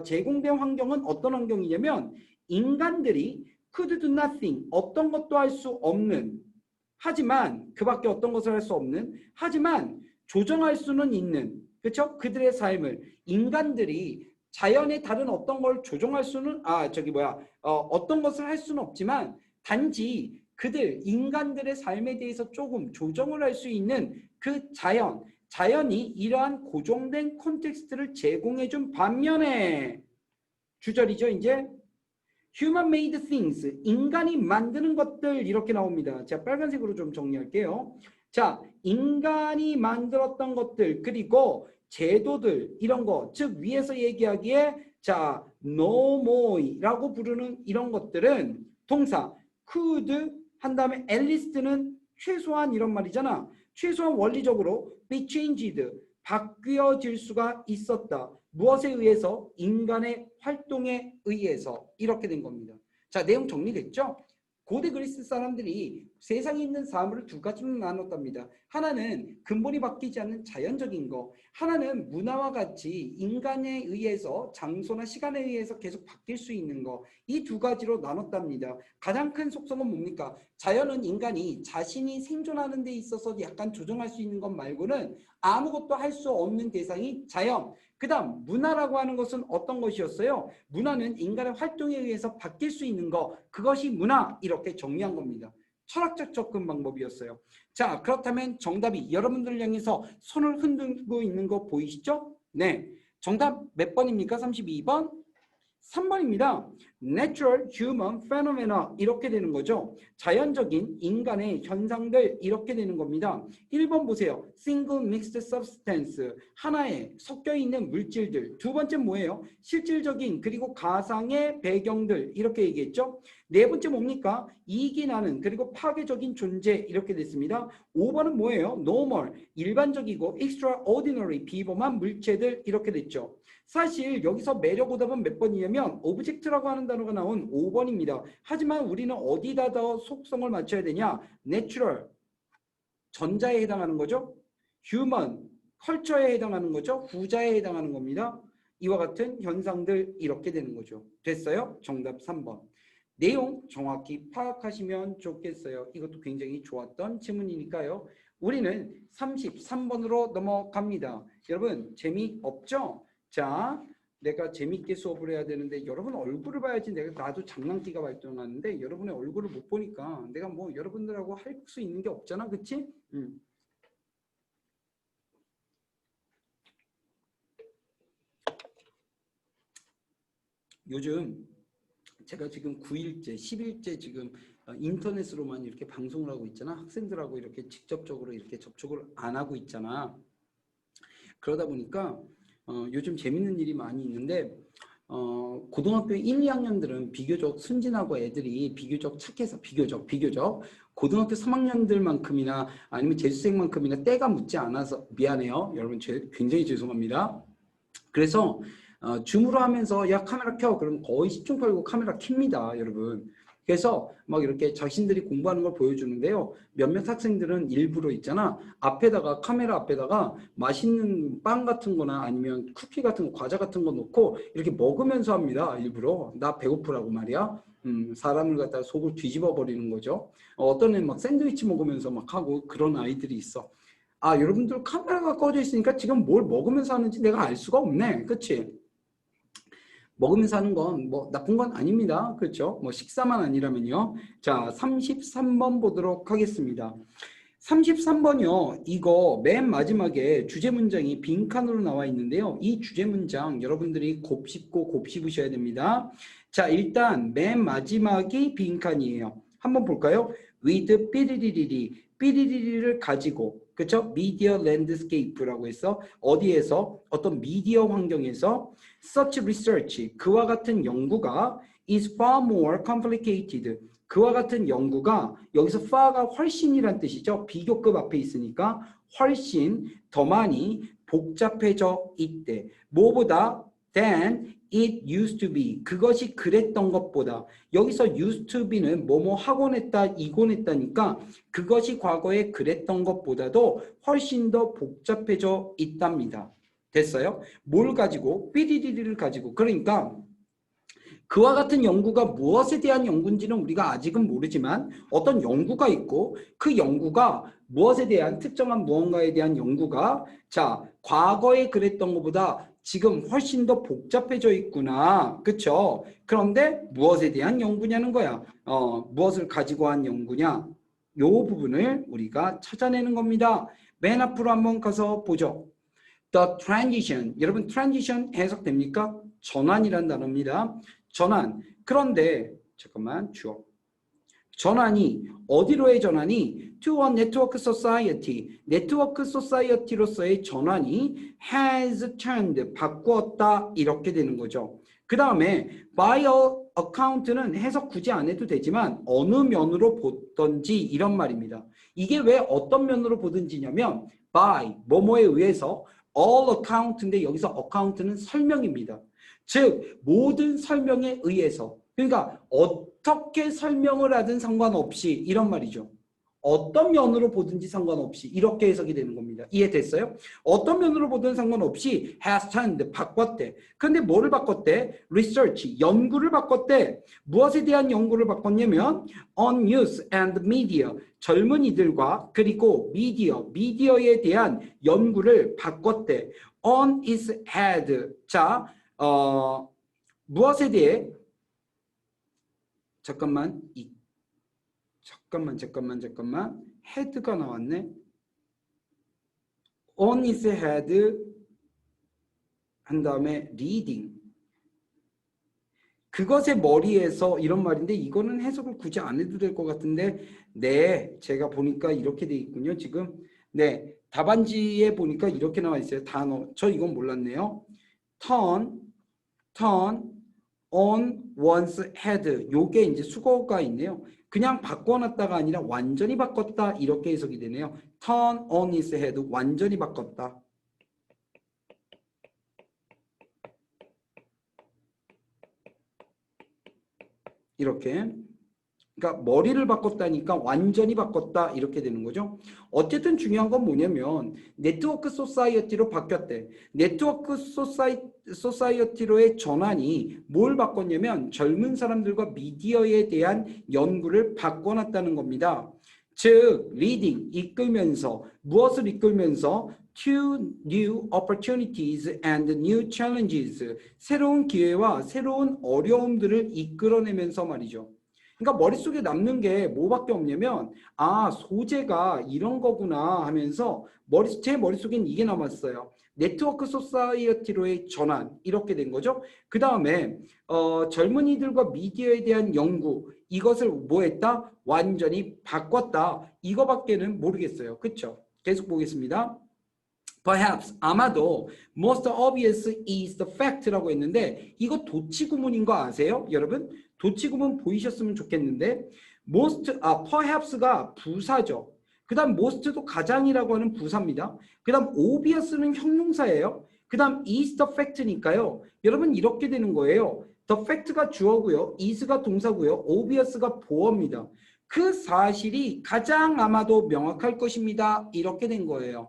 Speaker 1: 제공된 환경은 어떤 환경이냐면 인간들이 could do nothing, 어떤 것도 할 수 없는, 하지만 그밖에 어떤 것을 할 수 없는, 하지만 조정할 수는 있는, 그렇죠? 그들의 삶을 인간들이 자연의 다른 어떤 걸 조정할 수는 어떤 것을 할 수는 없지만 단지 그들 인간들의 삶에 대해서 조금 조정을 할 수 있는 그 자연이 이러한 고정된 콘텍스트를 제공해준 반면에 주절이죠. 이제 human made things, 인간이 만드는 것들 이렇게 나옵니다. 제가 빨간색으로 좀 정리할게요. 자, 인간이 만들었던 것들 그리고 제도들 이런 거, 즉 위에서 얘기하기에 자, nomo이라고 부르는 이런 것들은 동사 could 한 다음에 at least는 최소한 이런 말이잖아. 최소한 원리적으로 be changed, 바뀌어질 수가 있었다. 무엇에 의해서? 인간의 활동에 의해서 이렇게 된 겁니다. 자, 내용 정리됐죠? 고대 그리스 사람들이 세상에 있는 사물을 두 가지로 나눴답니다. 하나는 근본이 바뀌지 않는 자연적인 거, 하나는 문화와 같이 인간에 의해서 장소나 시간에 의해서 계속 바뀔 수 있는 거, 이 두 가지로 나눴답니다. 가장 큰 속성은 뭡니까? 자연은 인간이 자신이 생존하는 데 있어서 약간 조정할 수 있는 것 말고는 아무것도 할 수 없는 대상이 자연. 그 다음 문화라고 하는 것은 어떤 것이었어요? 문화는 인간의 활동에 의해서 바뀔 수 있는 것, 그것이 문화, 이렇게 정리한 겁니다. 철학적 접근 방법이었어요. 자, 그렇다면 정답이 여러분들 향해서 손을 흔들고 있는 거 보이시죠? 네, 정답 몇 번입니까? 32번? 3번입니다. Natural Human Phenomena 이렇게 되는 거죠. 자연적인 인간의 현상들 이렇게 되는 겁니다. 1번 보세요. Single Mixed Substance, 하나에 섞여 있는 물질들. 두 번째 뭐예요? 실질적인 그리고 가상의 배경들 이렇게 얘기했죠. 네 번째 뭡니까? 이익이 나는 그리고 파괴적인 존재 이렇게 됐습니다. 5번은 뭐예요? Normal, 일반적이고 extraordinary, 비범한 물체들 이렇게 됐죠. 사실 여기서 매력 오답은 몇 번이냐면 오브젝트라고 하는 단어가 나온 5번입니다. 하지만 우리는 어디다 더 속성을 맞춰야 되냐? Natural, 전자에 해당하는 거죠. Human, 컬처에 해당하는 거죠. 후자에 해당하는 겁니다. 이와 같은 현상들 이렇게 되는 거죠. 됐어요? 정답 3번. 내용 정확히 파악하시면 좋겠어요. 이것도 굉장히 좋았던 질문이니까요. 우리는 33번으로 넘어갑니다. 여러분 재미없죠? 자, 내가 재밌게 수업을 해야 되는데 여러분 얼굴을 봐야지. 나도 장난기가 발동하는데 여러분의 얼굴을 못 보니까 내가 뭐 여러분들하고 할 수 있는 게 없잖아. 그치? 요즘 제가 지금 9일째, 10일째 지금 인터넷으로만 이렇게 방송을 하고 있잖아. 학생들하고 이렇게 직접적으로 이렇게 접촉을 안 하고 있잖아. 그러다 보니까 요즘 재밌는 일이 많이 있는데 고등학교 1, 2학년들은 비교적 순진하고 애들이 비교적 착해서 비교적 고등학교 3학년들만큼이나 아니면 재수생만큼이나 때가 묻지 않아서 미안해요. 여러분 굉장히 죄송합니다. 그래서 줌으로 하면서 야 카메라 켜 그러면 거의 10중 8구 카메라 켭니다 여러분. 그래서 막 이렇게 자신들이 공부하는 걸 보여주는데요. 몇몇 학생들은 일부러 있잖아. 앞에다가 카메라 앞에다가 맛있는 빵 같은 거나 아니면 쿠키 같은 거 과자 같은 거 놓고 이렇게 먹으면서 합니다. 일부러. 나 배고프라고 말이야. 사람을 갖다가 속을 뒤집어 버리는 거죠. 어떤 애는 막 샌드위치 먹으면서 막 하고 그런 아이들이 있어. 아, 여러분들 카메라가 꺼져 있으니까 지금 뭘 먹으면서 하는지 내가 알 수가 없네. 그치? 먹으면서 하는 건 뭐 나쁜 건 아닙니다. 그렇죠? 뭐 식사만 아니라면요. 자, 33번 보도록 하겠습니다. 33번이요. 이거 맨 마지막에 주제 문장이 빈칸으로 나와 있는데요. 이 주제 문장 여러분들이 곱씹고 곱씹으셔야 됩니다. 자, 일단 맨 마지막이 빈칸이에요. 한번 볼까요? with 삐리리리리 삐리리리를 가지고 그렇죠? 미디어 랜드스케이프라고 해서 어디에서 어떤 미디어 환경에서 such research 그와 같은 연구가 is far more complicated 그와 같은 연구가 여기서 far가 훨씬이란 뜻이죠. 비교급 앞에 있으니까 훨씬 더 많이 복잡해져 있대. 뭐보다 than it used to be. 그것이 그랬던 것보다. 여기서 used to be는 뭐뭐 하곤 했다, 이곤 했다니까 그것이 과거에 그랬던 것보다도 훨씬 더 복잡해져 있답니다. 됐어요? 뭘 가지고? 삐리리리를 가지고. 그러니까 그와 같은 연구가 무엇에 대한 연구인지는 우리가 아직은 모르지만 어떤 연구가 있고 그 연구가 무엇에 대한 특정한 무언가에 대한 연구가 자 과거에 그랬던 것보다 지금 훨씬 더 복잡해져 있구나. 그렇죠? 그런데 무엇에 대한 연구냐는 거야. 무엇을 가지고 한 연구냐. 요 부분을 우리가 찾아내는 겁니다. 맨 앞으로 한번 가서 보죠. The transition. 여러분 transition 해석됩니까? 전환이란 단어입니다. 전환. 그런데 잠깐만 주어. 전환이 어디로의 전환이 to a network society. 네트워크 소사이어티로서의 전환이 has turned 바꾸었다 이렇게 되는 거죠. 그 다음에 by account는 해석 굳이 안 해도 되지만 어느 면으로 보든지 이런 말입니다. 이게 왜 어떤 면으로 보든지냐면 by 뭐뭐에 의해서 all account인데 여기서 account는 설명입니다. 즉 모든 설명에 의해서 그러니까 어떻게 설명을 하든 상관없이 이런 말이죠. 어떤 면으로 보든지 상관없이 이렇게 해석이 되는 겁니다. 이해됐어요? 어떤 면으로 보든 상관없이 has turned 바꿨대. 근데 뭐를 바꿨대? research 연구를 바꿨대. 무엇에 대한 연구를 바꿨냐면 on news and media 젊은이들과 그리고 미디어에 대한 연구를 바꿨대. on its head 자 무엇에 대해 잠깐만 헤드가 나왔네. on its head 한 다음에 reading 그것의 머리에서 이런 말인데 이거는 해석을 굳이 안 해도 될 것 같은데 네 제가 보니까 이렇게 돼 있군요. 지금 네 답안지에 보니까 이렇게 나와 있어요. 단어 저 이건 몰랐네요. turn on one's head. 요게 이제 수거가 있네요. 그냥 바꿔놨다가 아니라 완전히 바꿨다 이렇게 해석이 되네요. turn on his head. 완전히 바꿨다. 이렇게 그러니까 머리를 바꿨다니까 완전히 바꿨다 이렇게 되는 거죠. 어쨌든 중요한 건 뭐냐면 네트워크 소사이어티로 바뀌었대. 네트워크 소사이어티로의 전환이 뭘 바꿨냐면 젊은 사람들과 미디어에 대한 연구를 바꿔놨다는 겁니다. 즉, 리딩, 이끌면서 무엇을 이끌면서 to new opportunities and new challenges, 새로운 기회와 새로운 어려움들을 이끌어내면서 말이죠. 그러니까 머릿속에 남는 게 뭐밖에 없냐면 아, 소재가 이런 거구나 하면서 제 머릿속엔 이게 남았어요. 네트워크 소사이어티로의 전환 이렇게 된 거죠. 그 다음에 젊은이들과 미디어에 대한 연구 이것을 뭐 했다? 완전히 바꿨다. 이거밖에는 모르겠어요. 그렇죠? 계속 보겠습니다. Perhaps, 아마도 most obvious is the fact라고 했는데 이거 도치구문인 거 아세요? 여러분? 도치구문 보이셨으면 좋겠는데 perhaps가 부사죠. 그 다음 most도 가장이라고 하는 부사입니다. 그 다음 obvious는 형용사예요. 그 다음 is the fact니까요. 여러분 이렇게 되는 거예요. The fact가 주어고요. is가 동사고요. obvious가 보어입니다. 그 사실이 가장 아마도 명확할 것입니다. 이렇게 된 거예요.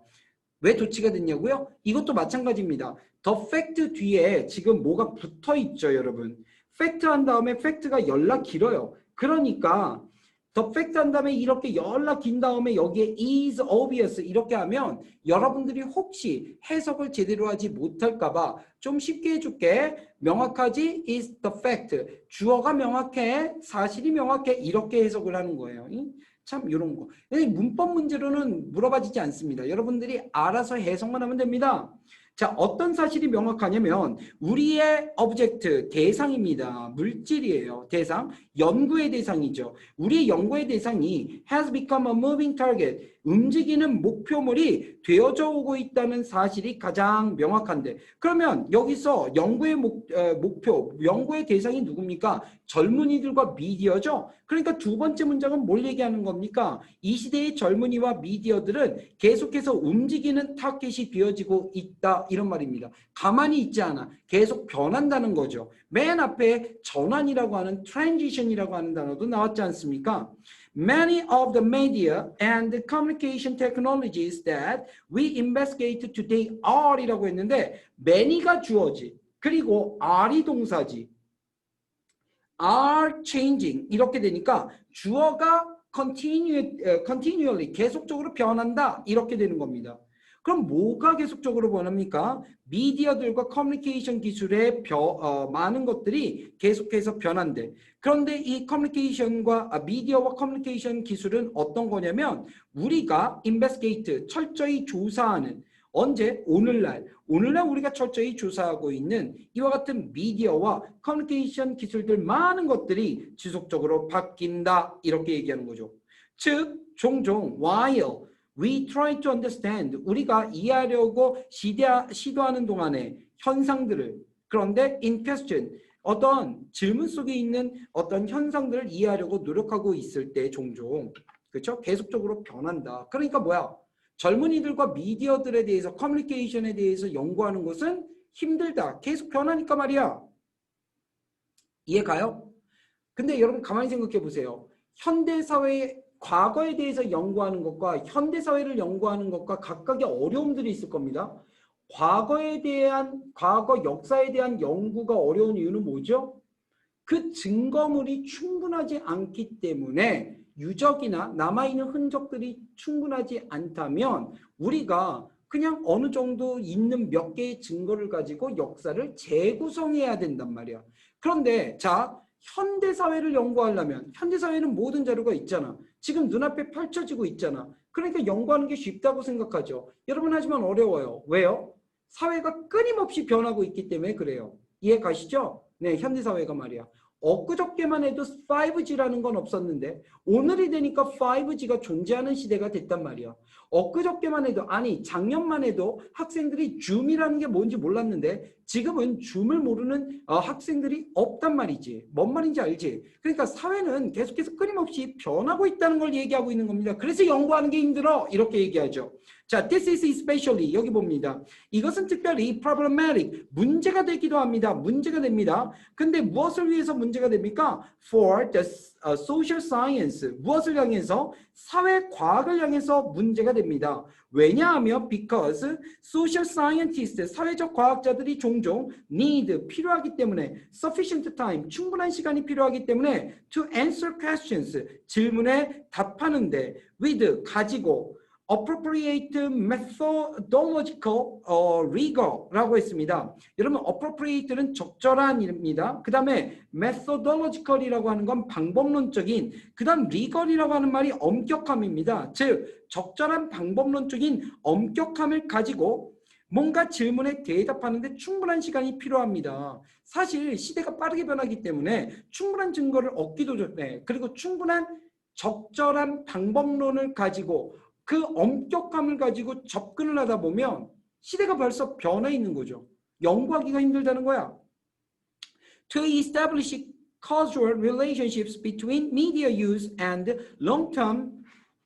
Speaker 1: 왜 도치가 됐냐고요? 이것도 마찬가지입니다. The fact 뒤에 지금 뭐가 붙어 있죠, 여러분. fact 한 다음에 fact가 연락 길어요. 그러니까 the fact 한 다음에 이렇게 연락 긴 다음에 여기에 is obvious 이렇게 하면 여러분들이 혹시 해석을 제대로 하지 못할까 봐 좀 쉽게 해줄게. 명확하지? is the fact. 주어가 명확해. 사실이 명확해. 이렇게 해석을 하는 거예요. 참 이런 거. 문법 문제로는 물어봐지지 않습니다. 여러분들이 알아서 해석만 하면 됩니다. 자, 어떤 사실이 명확하냐면 우리의 오브젝트, 대상입니다. 물질이에요. 대상, 연구의 대상이죠. 우리의 연구의 대상이 has become a moving target, 움직이는 목표물이 되어져 오고 있다는 사실이 가장 명확한데 그러면 여기서 연구의 목표, 연구의 대상이 누굽니까? 젊은이들과 미디어죠. 그러니까 두 번째 문장은 뭘 얘기하는 겁니까? 이 시대의 젊은이와 미디어들은 계속해서 움직이는 타겟이 되어지고 있다 이런 말입니다. 가만히 있지 않아. 계속 변한다는 거죠. 맨 앞에 전환이라고 하는 transition이라고 하는 단어도 나왔지 않습니까? Many of the media and the communication technologies that we investigate today are 이라고 했는데 many가 주어지 그리고 are이 동사지 are changing 이렇게 되니까 주어가 continually 계속적으로 변한다 이렇게 되는 겁니다. 그럼 뭐가 계속적으로 변합니까? 미디어들과 커뮤니케이션 기술의 많은 것들이 계속해서 변한대. 그런데 이 미디어와 커뮤니케이션 기술은 어떤 거냐면 우리가 investigate, 철저히 조사하는 언제? 오늘날 우리가 철저히 조사하고 있는 이와 같은 미디어와 커뮤니케이션 기술들 많은 것들이 지속적으로 바뀐다 이렇게 얘기하는 거죠. 즉 종종 while we try to understand 우리가 이해하려고 시도하는 동안에 현상들을 그런데 in question 어떤 질문 속에 있는 어떤 현상들을 이해하려고 노력하고 있을 때 종종 그렇죠? 계속적으로 변한다. 그러니까 뭐야? 젊은이들과 미디어들에 대해서 커뮤니케이션에 대해서 연구하는 것은 힘들다. 계속 변하니까 말이야. 이해 가요? 근데 여러분 가만히 생각해 보세요. 현대사회의 과거에 대해서 연구하는 것과 현대사회를 연구하는 것과 각각의 어려움들이 있을 겁니다. 과거 역사에 대한 연구가 어려운 이유는 뭐죠? 그 증거물이 충분하지 않기 때문에 유적이나 남아있는 흔적들이 충분하지 않다면 우리가 그냥 어느 정도 있는 몇 개의 증거를 가지고 역사를 재구성해야 된단 말이야. 그런데 자, 현대사회를 연구하려면 현대사회는 모든 자료가 있잖아. 지금 눈앞에 펼쳐지고 있잖아. 그러니까 연구하는 게 쉽다고 생각하죠. 여러분 하지만 어려워요. 왜요? 사회가 끊임없이 변하고 있기 때문에 그래요. 이해 가시죠? 네, 현대사회가 말이야. 엊그저께만 해도 5G라는 건 없었는데 오늘이 되니까 5G가 존재하는 시대가 됐단 말이야. 엊그저께만 해도 아니 작년만 해도 학생들이 줌이라는 게 뭔지 몰랐는데 지금은 줌을 모르는 학생들이 없단 말이지. 뭔 말인지 알지? 그러니까 사회는 계속해서 끊임없이 변하고 있다는 걸 얘기하고 있는 겁니다. 그래서 연구하는 게 힘들어 이렇게 얘기하죠. 자, this is especially 여기 봅니다. 이것은 특별히 problematic 문제가 되기도 합니다. 문제가 됩니다. 근데 무엇을 위해서 문제가 됩니까? For the social science 무엇을 향해서 사회 과학을 향해서 문제가 됩니다. 왜냐하면 because social scientists 사회적 과학자들이 종종 need 필요하기 때문에 sufficient time 충분한 시간이 필요하기 때문에 to answer questions 질문에 답하는데 with 가지고 appropriate methodological rigor라고 했습니다. 여러분 appropriate는 적절한입니다. 그 다음에 methodological이라고 하는 건 방법론적인 그 다음 rigor이라고 하는 말이 엄격함입니다. 즉 적절한 방법론적인 엄격함을 가지고 뭔가 질문에 대답하는데 충분한 시간이 필요합니다. 사실 시대가 빠르게 변하기 때문에 충분한 증거를 얻기도 전에 그리고 충분한 적절한 방법론을 가지고 그 엄격함을 가지고 접근을 하다 보면 시대가 벌써 변해 있는 거죠. 연구하기가 힘들다는 거야. To establish causal relationships between media use and long-term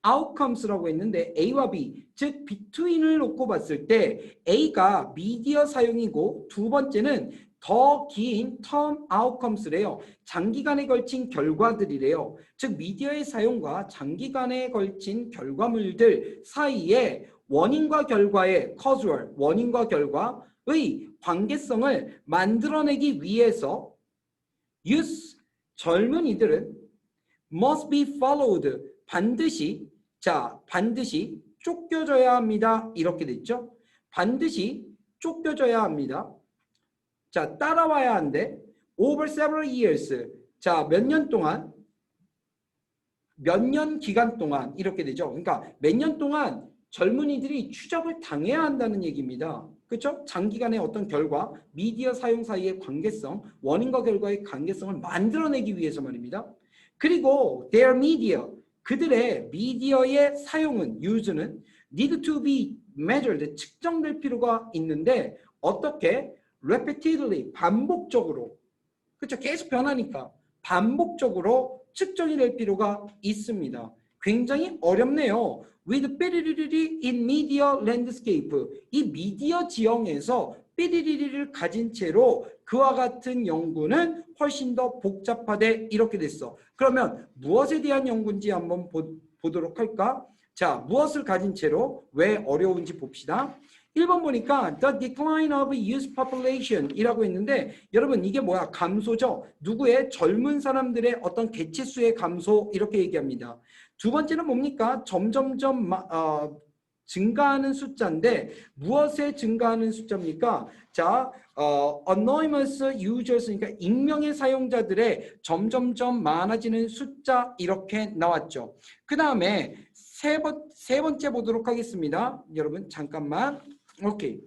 Speaker 1: outcomes라고 했는데 A와 B, 즉 between을 놓고 봤을 때 A가 미디어 사용이고 두 번째는 더 긴 term outcomes래요. 장기간에 걸친 결과들이래요. 즉 미디어의 사용과 장기간에 걸친 결과물들 사이에 원인과 결과의 causal, 원인과 결과의 관계성을 만들어내기 위해서 youth, 젊은이들은 must be followed, 반드시 쫓겨져야 합니다. 이렇게 됐죠. 반드시 쫓겨져야 합니다. 자, 따라와야 한대. Over several years. 자, 몇 년 동안, 몇 년 기간 동안 이렇게 되죠. 그러니까 몇 년 동안 젊은이들이 추적을 당해야 한다는 얘기입니다. 그렇죠? 장기간의 어떤 결과, 미디어 사용 사이의 관계성, 원인과 결과의 관계성을 만들어내기 위해서 말입니다. 그리고 their media, 그들의 미디어의 사용은, use는 need to be measured, 측정될 필요가 있는데 어떻게? repeatedly, 반복적으로. 그렇죠? 계속 변하니까 반복적으로 측정이 될 필요가 있습니다. 굉장히 어렵네요. with 삐리리리 in media landscape. 이 미디어 지형에서 삐리리리를 가진 채로 그와 같은 연구는 훨씬 더 복잡하대 이렇게 됐어. 그러면 무엇에 대한 연구인지 한번 보도록 할까? 자, 무엇을 가진 채로 왜 어려운지 봅시다. 1번 보니까 the decline of youth population 이라고 했는데 여러분 이게 뭐야? 감소죠. 누구의? 젊은 사람들의 어떤 개체수의 감소 이렇게 얘기합니다. 두 번째는 뭡니까? 점점점 증가하는 숫자인데 무엇에 증가하는 숫자입니까? 자, anonymous users 그러니까 익명의 사용자들의 점점점 많아지는 숫자 이렇게 나왔죠. 그 다음에 세 번째 보도록 하겠습니다. 여러분 잠깐만. 오케이.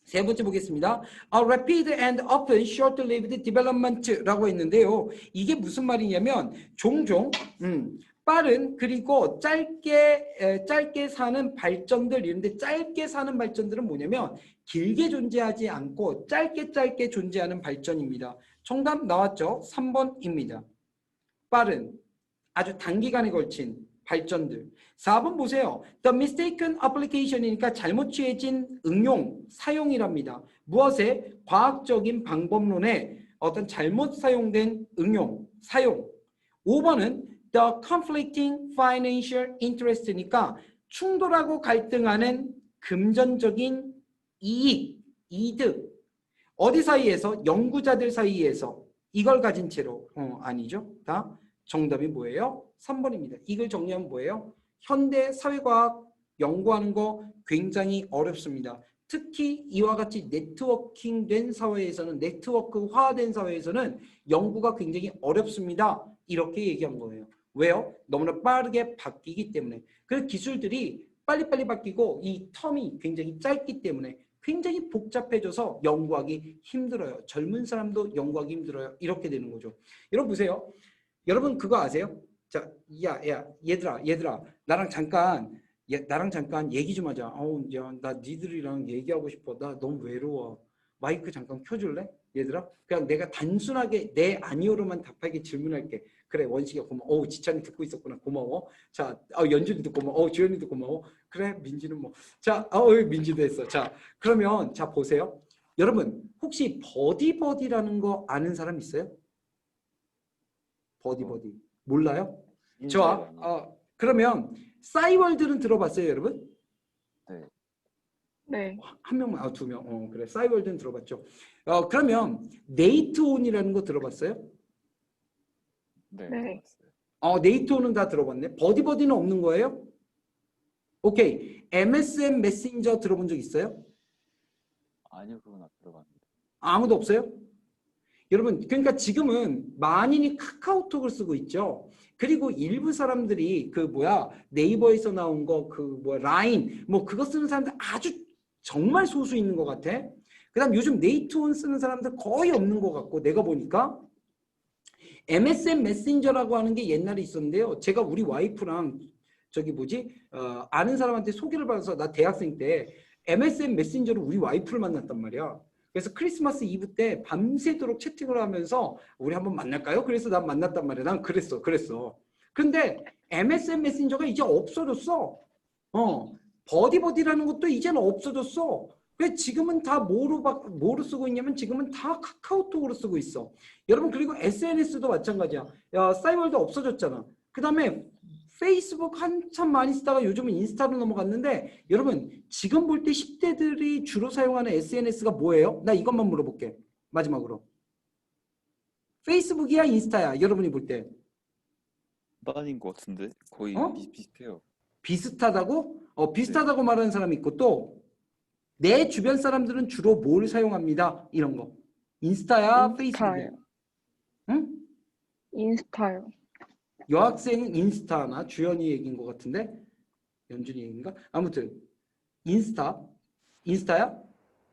Speaker 1: 세 번째 보겠습니다. A rapid and often short-lived development라고 했는데요. 이게 무슨 말이냐면 종종 빠른 그리고 짧게 사는 발전들 이런데 짧게 사는 발전들은 뭐냐면 길게 존재하지 않고 짧게 존재하는 발전입니다. 정답 나왔죠? 3번입니다. 빠른 아주 단기간에 걸친 발전들. 4번 보세요. The mistaken application이니까 잘못 취해진 응용, 사용이랍니다. 무엇에? 과학적인 방법론에 어떤 잘못 사용된 응용, 사용. 5번은 the conflicting financial interest니까 충돌하고 갈등하는 금전적인 이익, 이득. 어디 사이에서? 연구자들 사이에서. 이걸 가진 채로. 아니죠. 다 정답이 뭐예요? 3번입니다. 이걸 정리하면 뭐예요? 현대 사회과학 연구하는 거 굉장히 어렵습니다. 특히 이와 같이 네트워킹된 사회에서는 네트워크화된 사회에서는 연구가 굉장히 어렵습니다. 이렇게 얘기한 거예요. 왜요? 너무나 빠르게 바뀌기 때문에. 그 기술들이 빨리빨리 바뀌고 이 텀이 굉장히 짧기 때문에 굉장히 복잡해져서 연구하기 힘들어요. 젊은 사람도 연구하기 힘들어요. 이렇게 되는 거죠. 여러분 보세요. 여러분 그거 아세요? 자, 얘들아, 나랑 잠깐 얘기 좀 하자. 나 니들이랑 얘기하고 싶어. 나 너무 외로워. 마이크 잠깐 켜줄래? 얘들아, 그냥 내가 단순하게 네 아니오로만 답하게 질문할게. 그래 원식이야 고마워. 지찬이 듣고 있었구나. 고마워. 자, 연준이도 고마워. 주연이도 고마워. 그래 민지는 뭐. 자, 민지도 했어. 자, 그러면 자 보세요. 여러분 혹시 버디버디라는 거 아는 사람 있어요? 버디버디 몰라요? 좋아. 그러면 싸이월드는 들어봤어요, 여러분?
Speaker 2: 네.
Speaker 3: 네.
Speaker 1: 한 명만, 두 명. 그래. 싸이월드는 들어봤죠. 그러면 네이트온이라는 거 들어봤어요?
Speaker 2: 네.
Speaker 3: 네.
Speaker 2: 들어봤어요.
Speaker 1: 네이트온은 다 들어봤네. 버디버디는 없는 거예요? 오케이. MSN 메신저 들어본 적 있어요?
Speaker 2: 아니요, 그건 안 들어봤는데.
Speaker 1: 아무도 없어요? 여러분, 그러니까 지금은 만인이 카카오톡을 쓰고 있죠. 그리고 일부 사람들이 네이버에서 나온 거 라인 그거 쓰는 사람들 아주 정말 소수 있는 것 같아. 그다음 요즘 네이트온 쓰는 사람들 거의 없는 것 같고 내가 보니까 MSN 메신저라고 하는 게 옛날에 있었는데요. 제가 우리 와이프랑 아는 사람한테 소개를 받아서 나 대학생 때 MSN 메신저로 우리 와이프를 만났단 말이야. 그래서 크리스마스 이브 때 밤새도록 채팅을 하면서 우리 한번 만날까요? 그래서 난 만났단 말이야. 난 그랬어. 근데 MSN 메신저가 이제 없어졌어. 버디버디라는 것도 이제는 없어졌어. 왜 지금은 다 뭐로 쓰고 있냐면 지금은 다 카카오톡으로 쓰고 있어. 여러분 그리고 SNS도 마찬가지야. 싸이월드 없어졌잖아. 그 다음에 페이스북 한참 많이 쓰다가 요즘은 인스타로 넘어갔는데 여러분 지금 볼 때 10대들이 주로 사용하는 SNS가 뭐예요? 나 이것만 물어볼게. 마지막으로. 페이스북이야 인스타야? 여러분이 볼 때.
Speaker 2: 아닌 것 같은데 거의 비슷해요.
Speaker 1: 비슷하다고? 비슷하다고 말하는 사람이 있고 또 내 주변 사람들은 주로 뭘 사용합니다. 이런 거. 인스타야? 페이스북이야? 응?
Speaker 3: 인스타요.
Speaker 1: 여학생은 인스타나 주연이 얘기인 것 같은데 연준이 얘기인가? 아무튼 인스타야?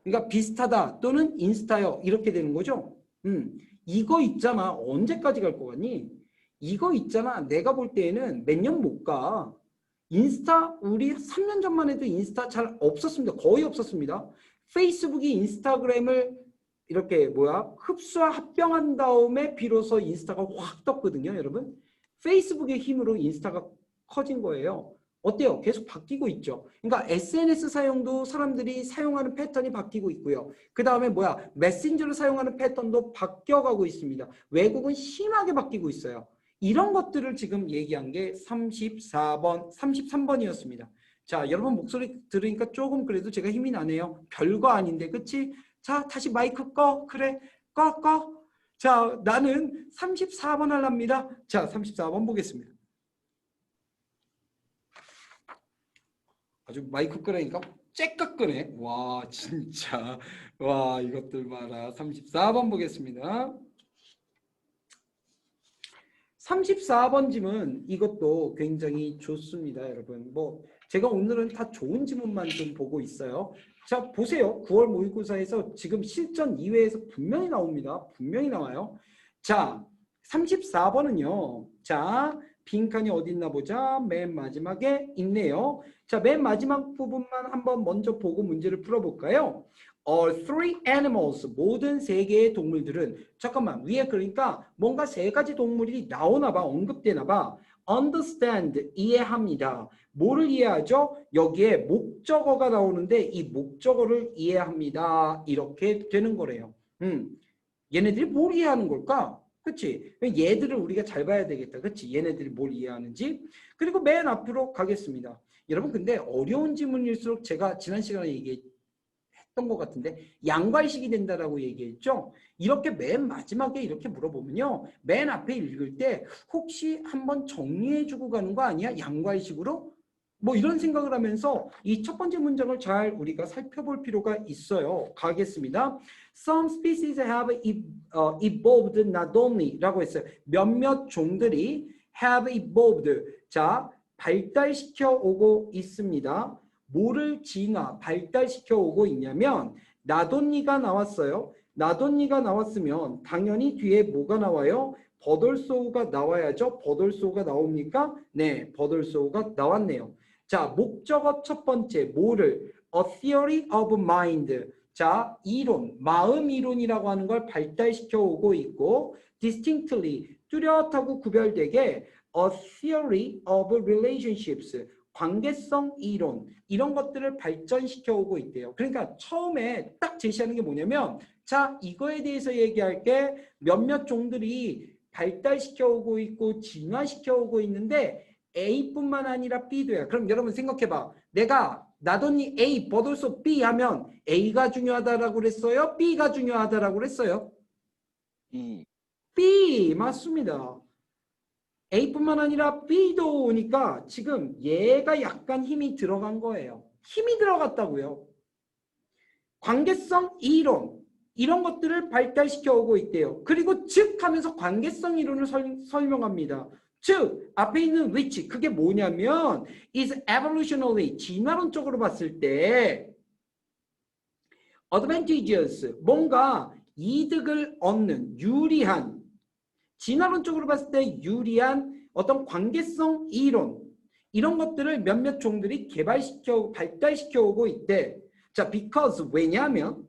Speaker 1: 그러니까 비슷하다 또는 인스타요 이렇게 되는 거죠. 이거 있잖아. 언제까지 갈 거 같니? 이거 있잖아. 내가 볼 때에는 몇 년 못 가. 인스타 우리 3년 전만 해도 인스타 잘 없었습니다. 거의 없었습니다. 페이스북이 인스타그램을 이렇게 합병한 다음에 비로소 인스타가 확 떴거든요, 여러분. 페이스북의 힘으로 인스타가 커진 거예요. 어때요? 계속 바뀌고 있죠. 그러니까 SNS 사용도 사람들이 사용하는 패턴이 바뀌고 있고요. 그 다음에 메신저를 사용하는 패턴도 바뀌어가고 있습니다. 외국은 심하게 바뀌고 있어요. 이런 것들을 지금 얘기한 게 33번이었습니다. 자, 여러분 목소리 들으니까 조금 그래도 제가 힘이 나네요. 별거 아닌데, 그치? 자, 다시 마이크 꺼. 그래, 꺼. 자, 나는 34번 하랍니다. 자, 34번 보겠습니다. 아주 마이크 끄라니까 째깍 끄네. 와, 진짜. 와, 이것들 봐라. 34번 보겠습니다. 34번 지문 이것도 굉장히 좋습니다, 여러분. 제가 오늘은 다 좋은 지문만 좀 보고 있어요. 자, 보세요. 9월 모의고사에서 지금 실전 2회에서 분명히 나옵니다. 분명히 나와요. 자, 34번은요. 자, 빈칸이 어디 있나 보자. 맨 마지막에 있네요. 자, 맨 마지막 부분만 한번 먼저 보고 문제를 풀어볼까요? All three animals, 모든 세 개의 동물들은 잠깐만 위에 그러니까 뭔가 세 가지 동물이 나오나 봐. 언급되나 봐. understand, 이해합니다. 뭐를 이해하죠? 여기에 목적어가 나오는데 이 목적어를 이해합니다. 이렇게 되는 거래요. 얘네들이 뭘 이해하는 걸까? 그치? 얘들을 우리가 잘 봐야 되겠다. 그치? 얘네들이 뭘 이해하는지. 그리고 맨 앞으로 가겠습니다. 여러분 근데 어려운 지문일수록 제가 지난 시간에 얘기했던 것 같은데 양괄식이 된다라고 얘기했죠. 이렇게 맨 마지막에 이렇게 물어보면요. 맨 앞에 읽을 때 혹시 한번 정리해주고 가는 거 아니야? 양괄식으로? 이런 생각을 하면서 이 첫 번째 문장을 잘 우리가 살펴볼 필요가 있어요. 가겠습니다. Some species have evolved not only 라고 했어요. 몇몇 종들이 have evolved. 자, 발달시켜 오고 있습니다. 뭐를 발달시켜 오고 있냐면 not only가 나왔어요. not only가 나왔으면 당연히 뒤에 뭐가 나와요? but also가 나와야죠. but also가 나옵니까? 네, but also가 나왔네요. 자, 목적어 첫 번째 뭐를? A theory of mind. 자, 이론, 마음 이론이라고 하는 걸 발달시켜 오고 있고 distinctly, 뚜렷하고 구별되게 a theory of relationships, 관계성 이론 이런 것들을 발전시켜 오고 있대요. 그러니까 처음에 딱 제시하는 게 뭐냐면 자 이거에 대해서 얘기할 게 몇몇 종들이 발달시켜 오고 있고 진화시켜 오고 있는데 A뿐만 아니라 B도야. 그럼 여러분 생각해봐. 내가 나돈이 A, but also B 하면 A가 중요하다라고 그랬어요? B가 중요하다라고 그랬어요?
Speaker 2: 이
Speaker 1: B 맞습니다. A뿐만 아니라 B도 오니까 지금 얘가 약간 힘이 들어간 거예요. 힘이 들어갔다고요. 관계성 이론 이런 것들을 발달시켜 오고 있대요. 그리고 즉 하면서 관계성 이론을 설명합니다. 즉 앞에 있는 which 그게 뭐냐면 is evolutionally 진화론적으로 봤을 때 advantageous 뭔가 이득을 얻는 유리한 진화론적으로 봤을 때 유리한 어떤 관계성 이론 이런 것들을 몇몇 종들이 발달시켜 오고 있대. 자, because 왜냐하면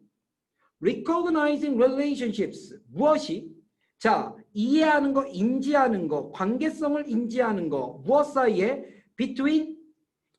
Speaker 1: recognizing relationships 무엇이 자 이해하는 거, 인지하는 거, 관계성을 인지하는 거 무엇 사이에 between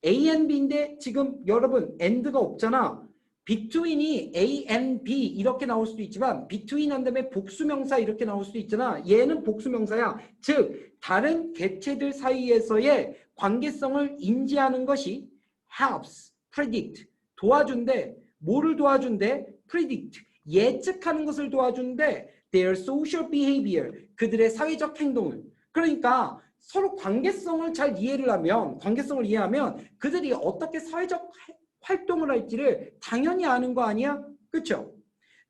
Speaker 1: A and B인데 지금 여러분 and가 없잖아. between이 A and B 이렇게 나올 수도 있지만 between 한 다음에 복수명사 이렇게 나올 수도 있잖아. 얘는 복수명사야. 즉 다른 개체들 사이에서의 관계성을 인지하는 것이 helps, predict 도와준대. 뭐를 도와준대? predict 예측하는 것을 도와준대. their social behavior 그들의 사회적 행동을. 그러니까 서로 관계성을 잘 이해를 하면 관계성을 이해하면 그들이 어떻게 사회적 활동을 할지를 당연히 아는 거 아니야? 그렇죠?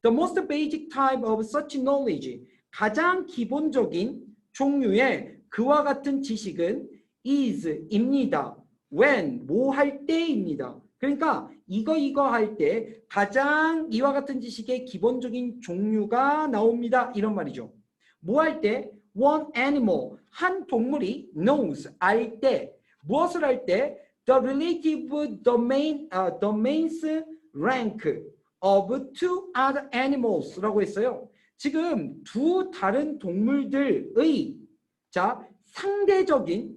Speaker 1: The most basic type of such knowledge 가장 기본적인 종류의 그와 같은 지식은 is입니다. when 뭐 할 때입니다. 그러니까 이거 할 때 가장 이와 같은 지식의 기본적인 종류가 나옵니다. 이런 말이죠. 뭐 할 때? One animal 한 동물이 knows 알 때 무엇을 할 때? The relative domains rank of two other animals라고 했어요. 지금 두 다른 동물들의 자 상대적인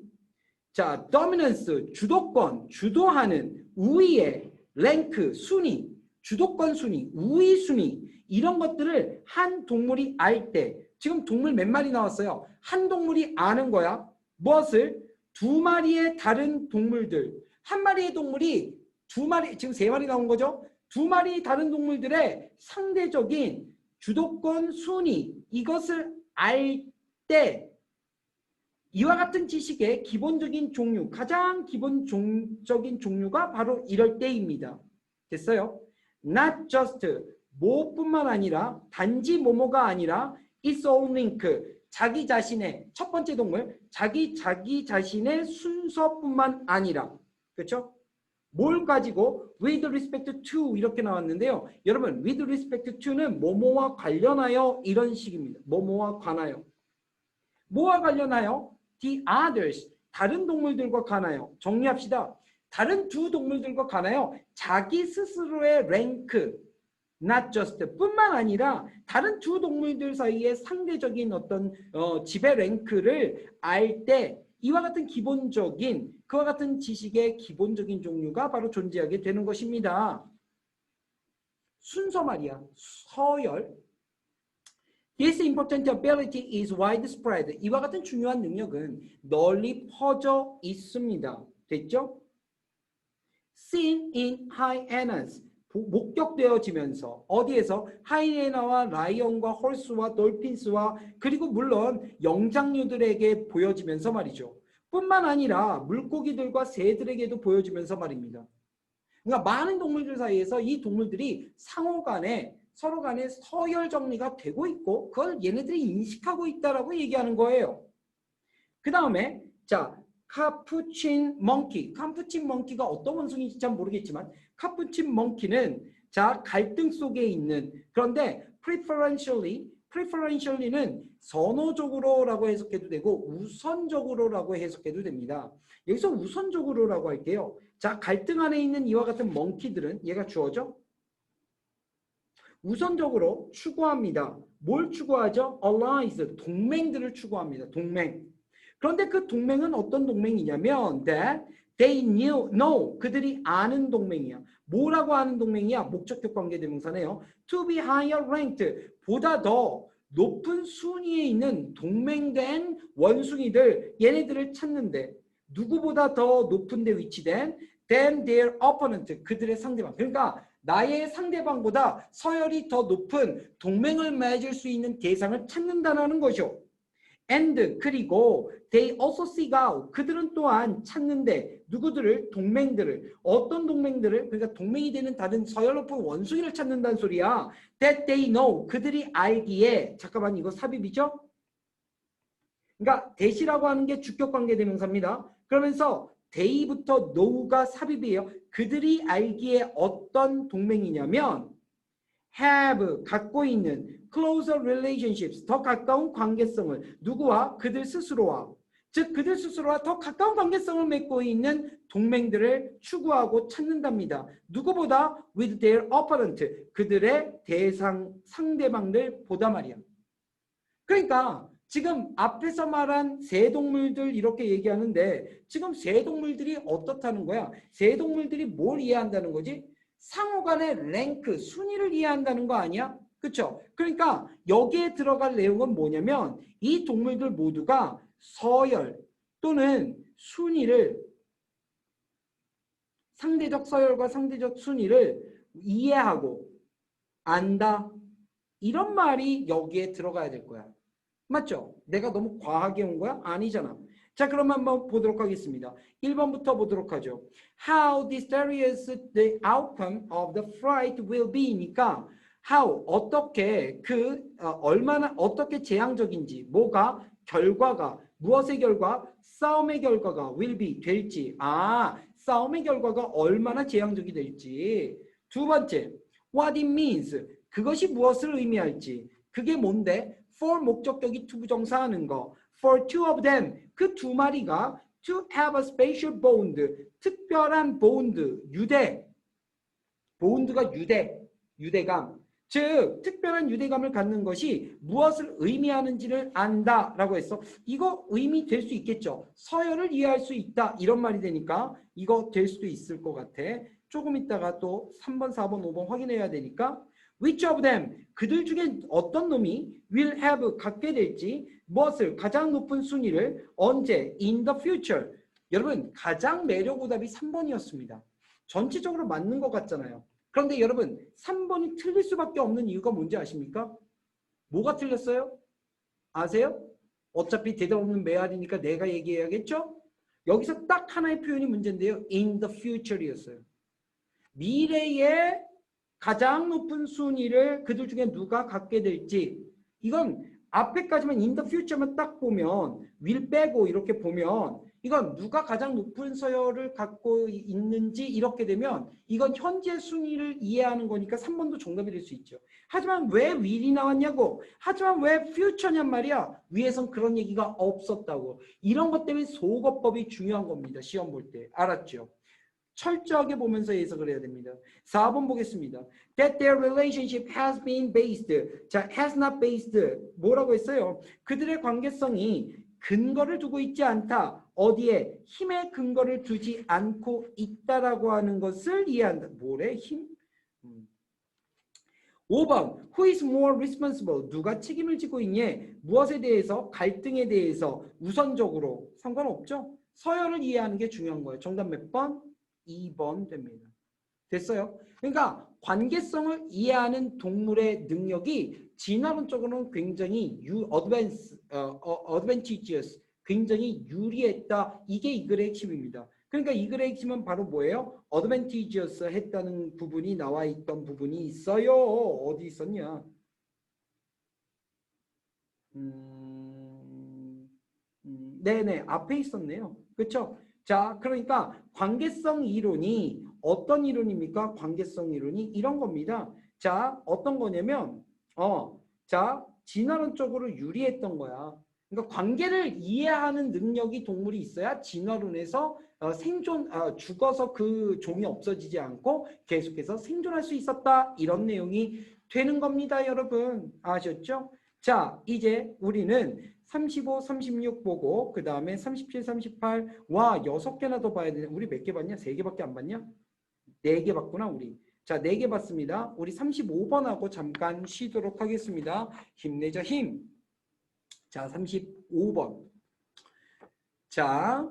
Speaker 1: 자 dominance 주도권 주도하는 우위의 랭크 순위 주도권 순위 우위 순위 이런 것들을 한 동물이 알 때 지금 동물 몇 마리 나왔어요? 한 동물이 아는 거야. 무엇을? 두 마리의 다른 동물들. 한 마리의 동물이 두 마리, 지금 세 마리 나온 거죠? 두 마리 다른 동물들의 상대적인 주도권 순위, 이것을 알 때, 이와 같은 지식의 기본적인 종류, 가장 기본적인 종류가 바로 이럴 때입니다. 됐어요? Not just, 뭐뿐만 아니라, 단지 뭐뭐가 아니라, its own link, 자기 자신의 첫 번째 동물 자기 자신의 순서뿐만 아니라 그렇죠? 뭘 가지고 with respect to 이렇게 나왔는데요. 여러분 with respect to는 뭐뭐와 관련하여 이런 식입니다. 뭐뭐와 관하여. 뭐와 관련하여? The others 다른 동물들과 관하여. 정리합시다. 다른 두 동물들과 관하여 자기 스스로의 랭크 not just 뿐만 아니라 다른 두 동물들 사이의 상대적인 어떤 지배 랭크를 알 때 이와 같은 기본적인 그와 같은 지식의 기본적인 종류가 바로 존재하게 되는 것입니다. 순서 말이야. 서열. This important ability is widespread. 이와 같은 중요한 능력은 널리 퍼져 있습니다. 됐죠? Seen in hyenas. 목격되어지면서 어디에서 하이에나와 라이언과 홀스와 돌핀스와 그리고 물론 영장류들에게 보여지면서 말이죠. 뿐만 아니라 물고기들과 새들에게도 보여지면서 말입니다. 그러니까 많은 동물들 사이에서 이 동물들이 상호 간에 서로 간에 서열 정리가 되고 있고 그걸 얘네들이 인식하고 있다라고 얘기하는 거예요. 그 다음에 자 카푸친 멍키. 카푸친 멍키가 어떤 원숭이인지 잘 모르겠지만 카푸친 멍키는 자 갈등 속에 있는 그런데 preferentially는 선호적으로라고 해석해도 되고 우선적으로라고 해석해도 됩니다. 여기서 우선적으로라고 할게요. 자 갈등 안에 있는 이와 같은 멍키들은 얘가 주어져 우선적으로 추구합니다. 뭘 추구하죠? allies, 동맹들을 추구합니다. 동맹. 그런데 그 동맹은 어떤 동맹이냐면 that they know, 그들이 아는 동맹이야. 뭐라고 아는 동맹이야? 목적격 관계대명사네요. to be higher ranked, 보다 더 높은 순위에 있는 동맹된 원숭이들, 얘네들을 찾는데 누구보다 더 높은 데 위치된 than their opponent, 그들의 상대방. 그러니까 나의 상대방보다 서열이 더 높은 동맹을 맺을 수 있는 대상을 찾는다는 것이요. And 그리고 they also seek out, 그들은 또한 찾는데 누구들을? 동맹들을. 어떤 동맹들을? 그러니까 동맹이 되는 다른 서열 높은 원숭이를 찾는다는 소리야. That they know, 그들이 알기에. 잠깐만, 이거 삽입이죠? 그러니까 that이라고 하는 게 주격관계대명사입니다. 그러면서 they부터 know가 삽입이에요. 그들이 알기에 어떤 동맹이냐면 have, 갖고 있는 closer relationships, 더 가까운 관계성을 누구와? 그들 스스로와. 즉 그들 스스로와 더 가까운 관계성을 맺고 있는 동맹들을 추구하고 찾는답니다. 누구보다? with their opponent, 그들의 대상 상대방들 보다 말이야. 그러니까 지금 앞에서 말한 새 동물들 이렇게 얘기하는데 지금 새 동물들이 어떻다는 거야? 새 동물들이 뭘 이해한다는 거지? 상호 간의 랭크, 순위를 이해한다는 거 아니야? 그렇죠? 그러니까 여기에 들어갈 내용은 뭐냐면 이 동물들 모두가 서열 또는 순위를, 상대적 서열과 상대적 순위를 이해하고 안다, 이런 말이 여기에 들어가야 될 거야. 맞죠? 내가 너무 과하게 온 거야? 아니잖아. 자, 그럼 한번 보도록 하겠습니다. 1번부터 보도록 하죠. How mysterious the outcome of the fight will be.니까 how, 어떻게 얼마나 어떻게 재앙적인지, 뭐가, 결과가, 무엇의 결과? 싸움의 결과가 will be, 될지. 싸움의 결과가 얼마나 재앙적이 될지. 두 번째, what it means, 그것이 무엇을 의미할지. 그게 뭔데? for 목적격이 투부정사 하는 거. For two of them, 그 두 마리가 to have a special bond, 특별한 bond, 유대. bond가 유대감. 즉 특별한 유대감을 갖는 것이 무엇을 의미하는지를 안다라고 했어. 이거 의미 될 수 있겠죠. 서열을 이해할 수 있다 이런 말이 되니까 이거 될 수도 있을 것 같아. 조금 있다가 또 3번, 4번, 5번 확인해야 되니까 which of them, 그들 중에 어떤 놈이 will have, 갖게 될지, 무엇을, 가장 높은 순위를 언제, in the future. 여러분 가장 매력 오답이 3번이었습니다. 전체적으로 맞는 것 같잖아요. 그런데 여러분 3번이 틀릴 수밖에 없는 이유가 뭔지 아십니까? 뭐가 틀렸어요? 아세요? 어차피 대답 없는 메아리니까 내가 얘기해야겠죠? 여기서 딱 하나의 표현이 문제인데요. in the future이었어요. 미래에 가장 높은 순위를 그들 중에 누가 갖게 될지. 이건 앞에까지만 in the future만 딱 보면 will 빼고 이렇게 보면 이건 누가 가장 높은 서열을 갖고 있는지 이렇게 되면 이건 현재 순위를 이해하는 거니까 3번도 정답이 될 수 있죠. 하지만 왜 will이 나왔냐고. 하지만 왜 future냔 말이야. 위에선 그런 얘기가 없었다고. 이런 것 때문에 소거법이 중요한 겁니다. 시험 볼 때. 알았죠? 철저하게 보면서 해석을 해야 됩니다. 4번 보겠습니다. That their relationship has been based. 자, has not based. 뭐라고 했어요? 그들의 관계성이 근거를 두고 있지 않다. 어디에? 힘의 근거를 두지 않고 있다라고 하는 것을 이해한다. 뭐래? 힘? 5번. Who is more responsible? 누가 책임을 지고 있니? 무엇에 대해서? 갈등에 대해서 우선적으로. 상관없죠? 서열을 이해하는 게 중요한 거예요. 정답 몇 번? 2번 됩니다. 됐어요? 그러니까 관계성을 이해하는 동물의 능력이 진화론적으로는 굉장히 advantageous, 굉장히 유리했다. 이게 이 글의 핵심입니다. 그러니까 이 글의 핵심은 바로 뭐예요? advantageous 했다는 부분이 나와 있던 부분이 있어요. 어디 있었냐? 네네, 앞에 있었네요. 그렇죠? 자, 그러니까 관계성 이론이 어떤 이론입니까? 관계성 이론이 이런 겁니다. 자, 어떤 거냐면 자, 진화론적으로 유리했던 거야. 그러니까 관계를 이해하는 능력이 동물이 있어야 진화론에서 죽어서 그 종이 없어지지 않고 계속해서 생존할 수 있었다. 이런 내용이 되는 겁니다, 여러분. 아셨죠? 자, 이제 우리는 35, 36 보고 그 다음에 37, 38 와 6개나 더 봐야 되네. 우리 몇 개 봤냐? 3개밖에 안 봤냐? 4개 봤구나 우리. 자, 4개 봤습니다. 우리 35번하고 잠깐 쉬도록 하겠습니다. 힘내자 힘. 자, 35번. 자,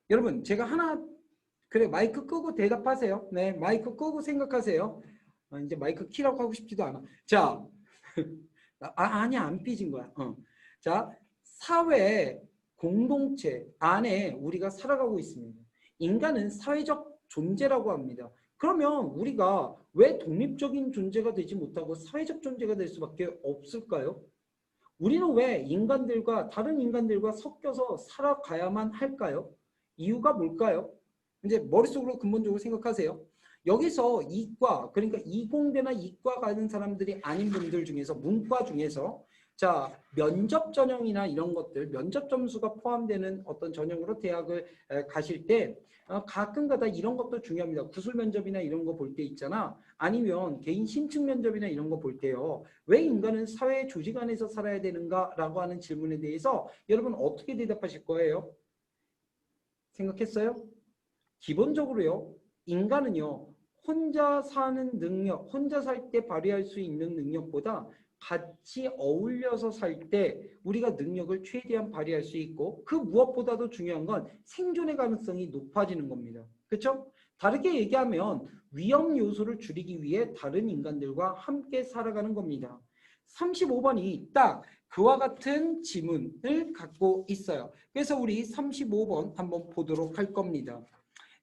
Speaker 1: 여러분 제가 하나 그래 마이크 끄고 대답하세요. 네, 마이크 끄고 생각하세요. 이제 마이크 키라고 하고 싶지도 않아. 자, 아니야 안 삐진 거야. 자, 사회 공동체 안에 우리가 살아가고 있습니다. 인간은 사회적 존재라고 합니다. 그러면 우리가 왜 독립적인 존재가 되지 못하고 사회적 존재가 될 수밖에 없을까요? 우리는 왜 인간들과 다른 인간들과 섞여서 살아가야만 할까요? 이유가 뭘까요? 이제 머릿속으로 근본적으로 생각하세요. 여기서 이과, 그러니까 이공대나 이과 가는 사람들이 아닌 분들 중에서 문과 중에서 자, 면접 전형이나 이런 것들, 면접 점수가 포함되는 어떤 전형으로 대학을 가실 때 가끔가다 이런 것도 중요합니다. 구술 면접이나 이런 거 볼 때 있잖아. 아니면 개인 신청 면접이나 이런 거 볼 때요. 왜 인간은 사회 조직 안에서 살아야 되는가라고 하는 질문에 대해서 여러분 어떻게 대답하실 거예요? 생각했어요? 기본적으로요. 인간은요. 혼자 사는 능력, 혼자 살 때 발휘할 수 있는 능력보다 같이 어울려서 살 때 우리가 능력을 최대한 발휘할 수 있고 그 무엇보다도 중요한 건 생존의 가능성이 높아지는 겁니다. 그렇죠? 다르게 얘기하면 위험 요소를 줄이기 위해 다른 인간들과 함께 살아가는 겁니다. 35번이 딱 그와 같은 지문을 갖고 있어요. 그래서 우리 35번 한번 보도록 할 겁니다.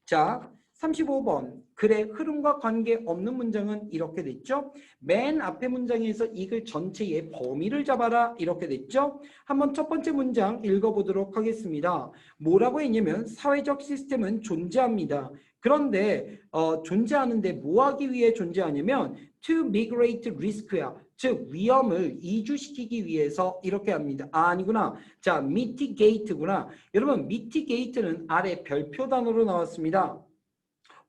Speaker 1: 자, 35번 글의 흐름과 관계없는 문장은 이렇게 됐죠. 맨 앞에 문장에서 이 글 전체의 범위를 잡아라 이렇게 됐죠. 한번 첫 번째 문장 읽어보도록 하겠습니다. 뭐라고 했냐면 사회적 시스템은 존재합니다. 그런데 존재하는데 뭐 하기 위해 존재하냐면 to mitigate risk야. 즉 위험을 이주시키기 위해서 이렇게 합니다. 아니구나. 자, mitigate구나. 여러분 mitigate는 아래 별표 단어로 나왔습니다.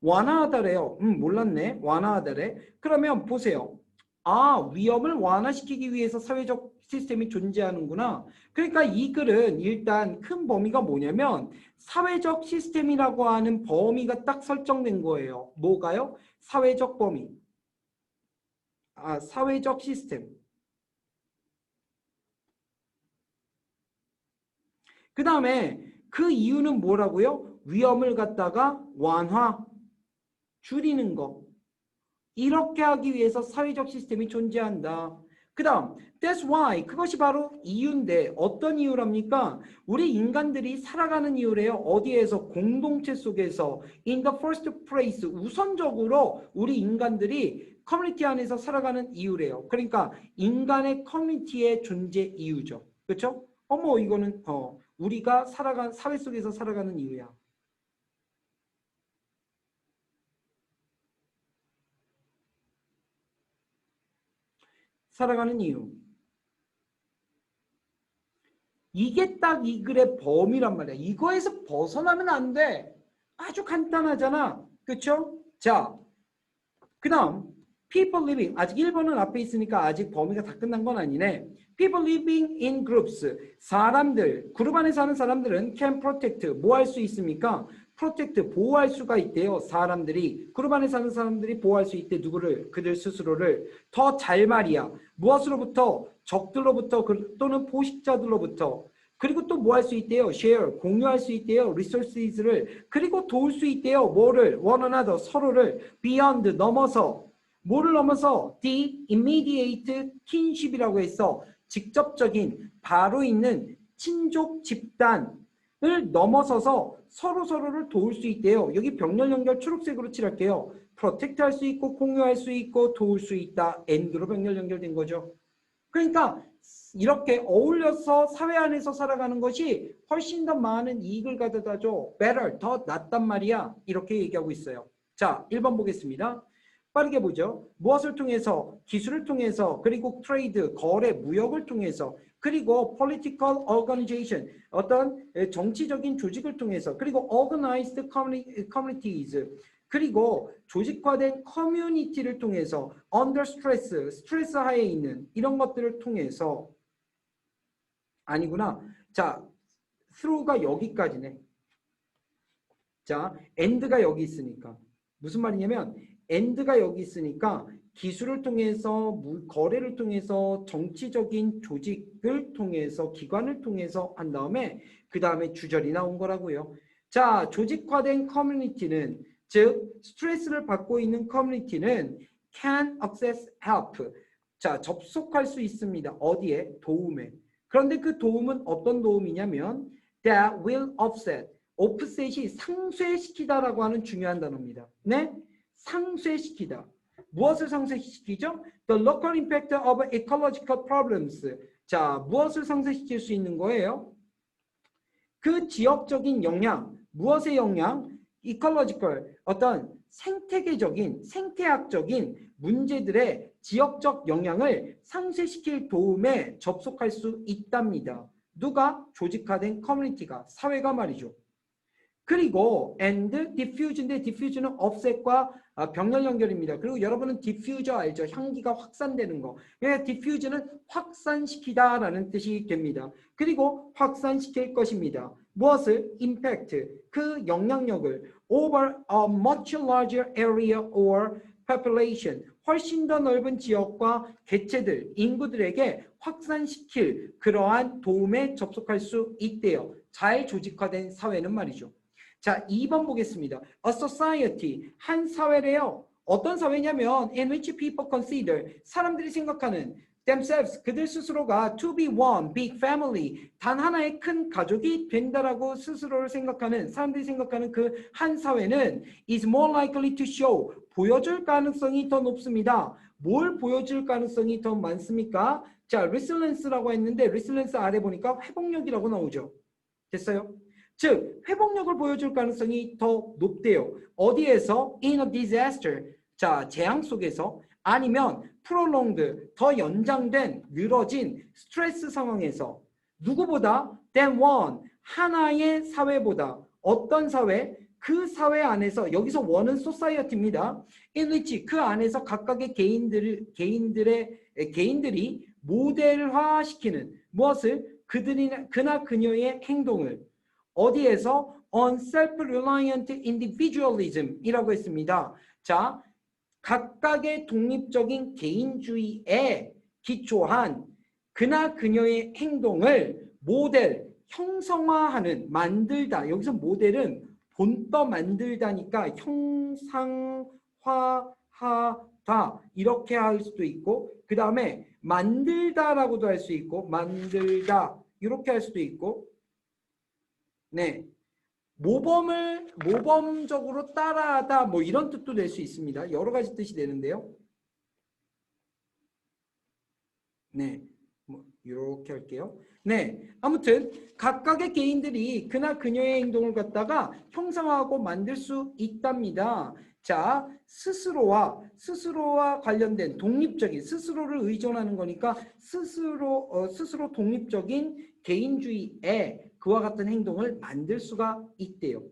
Speaker 1: 완화하다래요. 몰랐네. 완화하다래. 그러면 보세요. 아, 위험을 완화시키기 위해서 사회적 시스템이 존재하는구나. 그러니까 이 글은 일단 큰 범위가 뭐냐면 사회적 시스템이라고 하는 범위가 딱 설정된 거예요. 뭐가요? 사회적 범위. 아, 사회적 시스템. 그 다음에 그 이유는 뭐라고요? 위험을 갖다가 완화, 줄이는 거. 이렇게 하기 위해서 사회적 시스템이 존재한다. 그 다음, that's why. 그것이 바로 이유인데 어떤 이유랍니까? 우리 인간들이 살아가는 이유래요. 어디에서? 공동체 속에서. In the first place. 우선적으로 우리 인간들이 커뮤니티 안에서 살아가는 이유래요. 그러니까 인간의 커뮤니티의 존재 이유죠. 그렇죠? 어머 이거는 우리가 살아간 사회 속에서 살아가는 이유야. 살아가는 이유. 이게 딱 이 글의 범위란 말이야. 이거에서 벗어나면 안 돼. 아주 간단하잖아. 그렇죠? 자, 그 다음 people living. 아직 1번은 앞에 있으니까 아직 범위가 다 끝난 건 아니네. people living in groups. 사람들, 그룹 안에 사는 사람들은 can protect. 뭐 할 수 있습니까? protect, 보호할 수가 있대요. 사람들이. 그룹 안에 사는 사람들이 보호할 수 있대. 누구를? 그들 스스로를. 더 잘 말이야. 무엇으로부터? 적들로부터 또는 포식자들로부터. 그리고 또 뭐 할 수 있대요? share, 공유할 수 있대요. resources를. 그리고 도울 수 있대요. 뭐를? one another, 서로를. beyond, 넘어서. 뭐를 넘어서? the immediate kinship이라고 해서 직접적인 바로 있는 친족 집단을 넘어서서 서로를 도울 수 있대요. 여기 병렬 연결 초록색으로 칠할게요. protect 할 수 있고 공유할 수 있고 도울 수 있다. and로 병렬 연결된 거죠. 그러니까 이렇게 어울려서 사회 안에서 살아가는 것이 훨씬 더 많은 이익을 가져다 줘. better, 더 낫단 말이야. 이렇게 얘기하고 있어요. 자, 1번 보겠습니다. 빠르게 보죠. 무엇을 통해서? 기술을 통해서, 그리고 트레이드, 거래, 무역을 통해서. 그리고 political organization, 어떤 정치적인 조직을 통해서, 그리고 organized communities, 그리고 조직화된 커뮤니티를 통해서 under stress, 스트레스 하에 있는 이런 것들을 통해서 아니구나. 자, through가 여기까지네. 자, and가 여기 있으니까 무슨 말이냐면 and가 여기 있으니까 기술을 통해서 거래를 통해서 정치적인 조직을 통해서 기관을 통해서 한 다음에 그 다음에 주절이 나온 거라고요. 자, 조직화된 커뮤니티는 즉 스트레스를 받고 있는 커뮤니티는 can access help. 자, 접속할 수 있습니다. 어디에? 도움에. 그런데 그 도움은 어떤 도움이냐면 that will offset. offset이 상쇄시키다라고 하는 중요한 단어입니다. 네? 상쇄시키다. 무엇을 상쇄시키죠? The local impact of ecological problems. 자, 무엇을 상쇄시킬 수 있는 거예요? 그 지역적인 영향, 무엇의 영향? ecological, 어떤 생태계적인, 생태학적인 문제들의 지역적 영향을 상쇄시킬 도움에 접속할 수 있답니다. 누가? 조직화된 커뮤니티가, 사회가 말이죠. 그리고 and diffuse인데 diffuse는 offset과 병렬 연결입니다. 그리고 여러분은 diffuser 알죠? 향기가 확산되는 거. 그래서 diffuse는 확산시키다라는 뜻이 됩니다. 그리고 확산시킬 것입니다. 무엇을? impact, 그 영향력을 over a much larger area or population, 훨씬 더 넓은 지역과 개체들, 인구들에게 확산시킬 그러한 도움에 접속할 수 있대요. 잘 조직화된 사회는 말이죠. 자, 2번 보겠습니다. A society, 한 사회래요. 어떤 사회냐면 in which people consider, 사람들이 생각하는 themselves, 그들 스스로가 to be one big family, 단 하나의 큰 가족이 된다라고 스스로를 생각하는, 사람들이 생각하는 그 한 사회는 is more likely to show, 보여줄 가능성이 더 높습니다. 뭘 보여줄 가능성이 더 많습니까? 자, resilience라고 했는데 resilience 아래 보니까 회복력이라고 나오죠. 됐어요? 즉, 회복력을 보여줄 가능성이 더 높대요. 어디에서? In a disaster. 자, 재앙 속에서 아니면 prolonged, 더 연장된, 늘어진 스트레스 상황에서 누구보다? than one, 하나의 사회보다. 어떤 사회? 그 사회 안에서, 여기서 one은 society입니다. in which, 그 안에서 각각의 개인들이 모델화시키는 무엇을? 그나 그녀의 행동을 어디에서? on self-reliant individualism 이라고 했습니다. 자, 각각의 독립적인 개인주의에 기초한 그나 그녀의 행동을 모델, 형성화하는, 만들다. 여기서 모델은 본떠 만들다니까 형상화하다 이렇게 할 수도 있고, 그 다음에 만들다라고도 할 수 있고, 만들다 이렇게 할 수도 있고, 네, 모범적으로 따라하다 뭐 이런 뜻도 낼 수 있습니다. 여러 가지 뜻이 되는데요. 네, 뭐 이렇게 할게요. 네, 아무튼 각각의 개인들이 그나 그녀의 행동을 갖다가 형상화하고 만들 수 있답니다. 자, 스스로와 관련된 독립적인, 스스로를 의존하는 거니까 스스로 독립적인 개인주의에 그와 같은 행동을 만들 수가 있대요.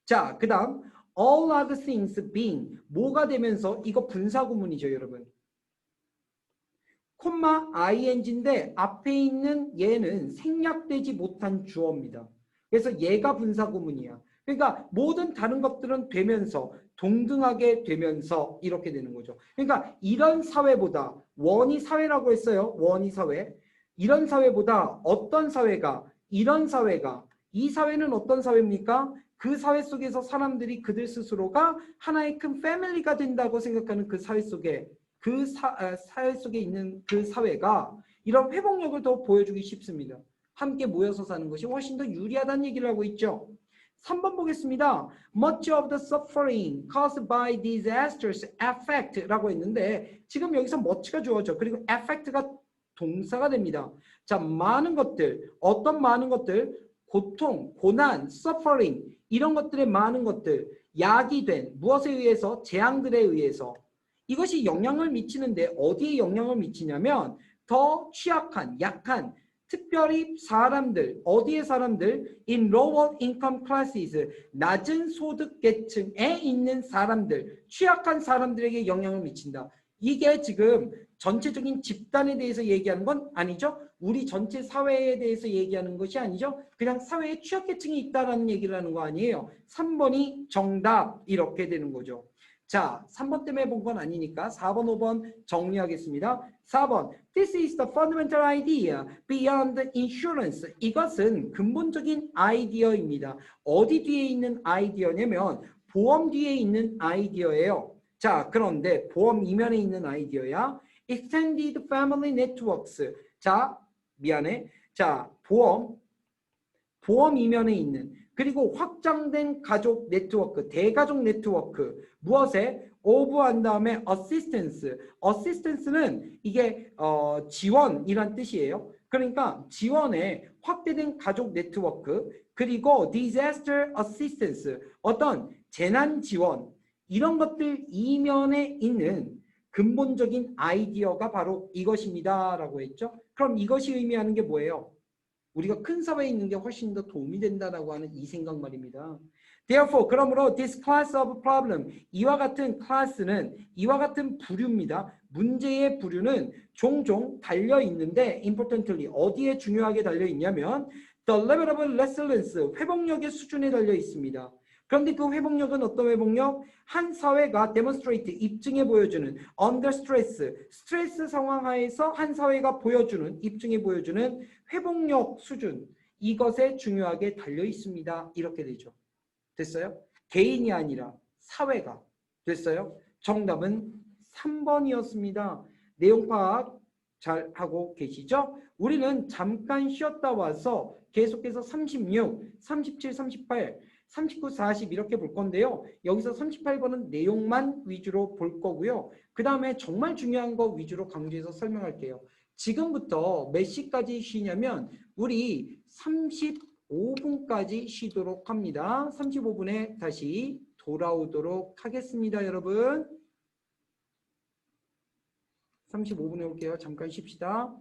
Speaker 1: 자, 그 다음 all other things being, 뭐가 되면서, 이거 분사구문이죠 여러분. 콤마 ing인데 앞에 있는 얘는 생략되지 못한 주어입니다. 그래서 얘가 분사구문이야. 그러니까 모든 다른 것들은 되면서, 동등하게 되면서 이렇게 되는 거죠. 그러니까 이런 사회보다, 원이 사회라고 했어요. 원이 사회. 이런 사회보다 어떤 사회가, 이런 사회가, 이 사회는 어떤 사회입니까? 그 사회 속에서 사람들이 그들 스스로가 하나의 큰 패밀리가 된다고 생각하는 그 사회 속에, 사회 속에 있는 그 사회가 이런 회복력을 더 보여주기 쉽습니다. 함께 모여서 사는 것이 훨씬 더 유리하다는 얘기를 하고 있죠. 3번 보겠습니다. Much of the suffering caused by disasters affect라고 했는데 지금 여기서 much가 주어져. 그리고 affect가 동사가 됩니다. 자, 많은 것들, 어떤 많은 것들? 고통, 고난, suffering 이런 것들의 많은 것들, 야기된 무엇에 의해서? 재앙들에 의해서. 이것이 영향을 미치는데 어디에 영향을 미치냐면 더 취약한, 약한 특별히 사람들, 어디의 사람들? In lower income classes, 낮은 소득 계층에 있는 사람들, 취약한 사람들에게 영향을 미친다. 이게 지금 전체적인 집단에 대해서 얘기하는 건 아니죠. 우리 전체 사회에 대해서 얘기하는 것이 아니죠. 그냥 사회에 취약계층이 있다는 얘기를 하는 거 아니에요. 3번이 정답 이렇게 되는 거죠. 자, 3번 때문에 본 건 아니니까 4번, 5번 정리하겠습니다. 4번, This is the fundamental idea beyond insurance. 이것은 근본적인 아이디어입니다. 어디 뒤에 있는 아이디어냐면 보험 뒤에 있는 아이디어예요. 자, 그런데 보험 이면에 있는 아이디어야. Extended Family Networks. 자, 미안해. 자, 보험 이면에 있는 그리고 확장된 가족 네트워크, 대가족 네트워크. 무엇에? of 한 다음에 assistance. assistance는 이게 지원이란 뜻이에요. 그러니까 지원에 확대된 가족 네트워크 그리고 disaster assistance. 어떤 재난 지원 이런 것들 이면에 있는 근본적인 아이디어가 바로 이것입니다. 라고 했죠. 그럼 이것이 의미하는 게 뭐예요? 우리가 큰 사회에 있는 게 훨씬 더 도움이 된다라고 하는 이 생각 말입니다. Therefore, 그러므로 this class of problem, 이와 같은 클래스는 이와 같은 부류입니다. 문제의 부류는 종종 달려 있는데 importantly 어디에 중요하게 달려 있냐면 the level of resilience, 회복력의 수준에 달려 있습니다. 그런데 그 회복력은 어떤 회복력? 한 사회가 demonstrate, 입증해 보여주는 under stress, 스트레스 상황 하에서 한 사회가 보여주는, 입증해 보여주는 회복력 수준, 이것에 중요하게 달려 있습니다. 이렇게 되죠. 됐어요? 개인이 아니라 사회가. 됐어요? 정답은 3번이었습니다. 내용 파악 잘 하고 계시죠? 우리는 잠깐 쉬었다 와서 계속해서 36, 37, 38, 39, 40 이렇게 볼 건데요. 여기서 38번은 내용만 위주로 볼 거고요. 그 다음에 정말 중요한 거 위주로 강조해서 설명할게요. 지금부터 몇 시까지 쉬냐면 우리 35분까지 쉬도록 합니다. 35분에 다시 돌아오도록 하겠습니다, 여러분. 35분에 올게요. 잠깐 쉽시다.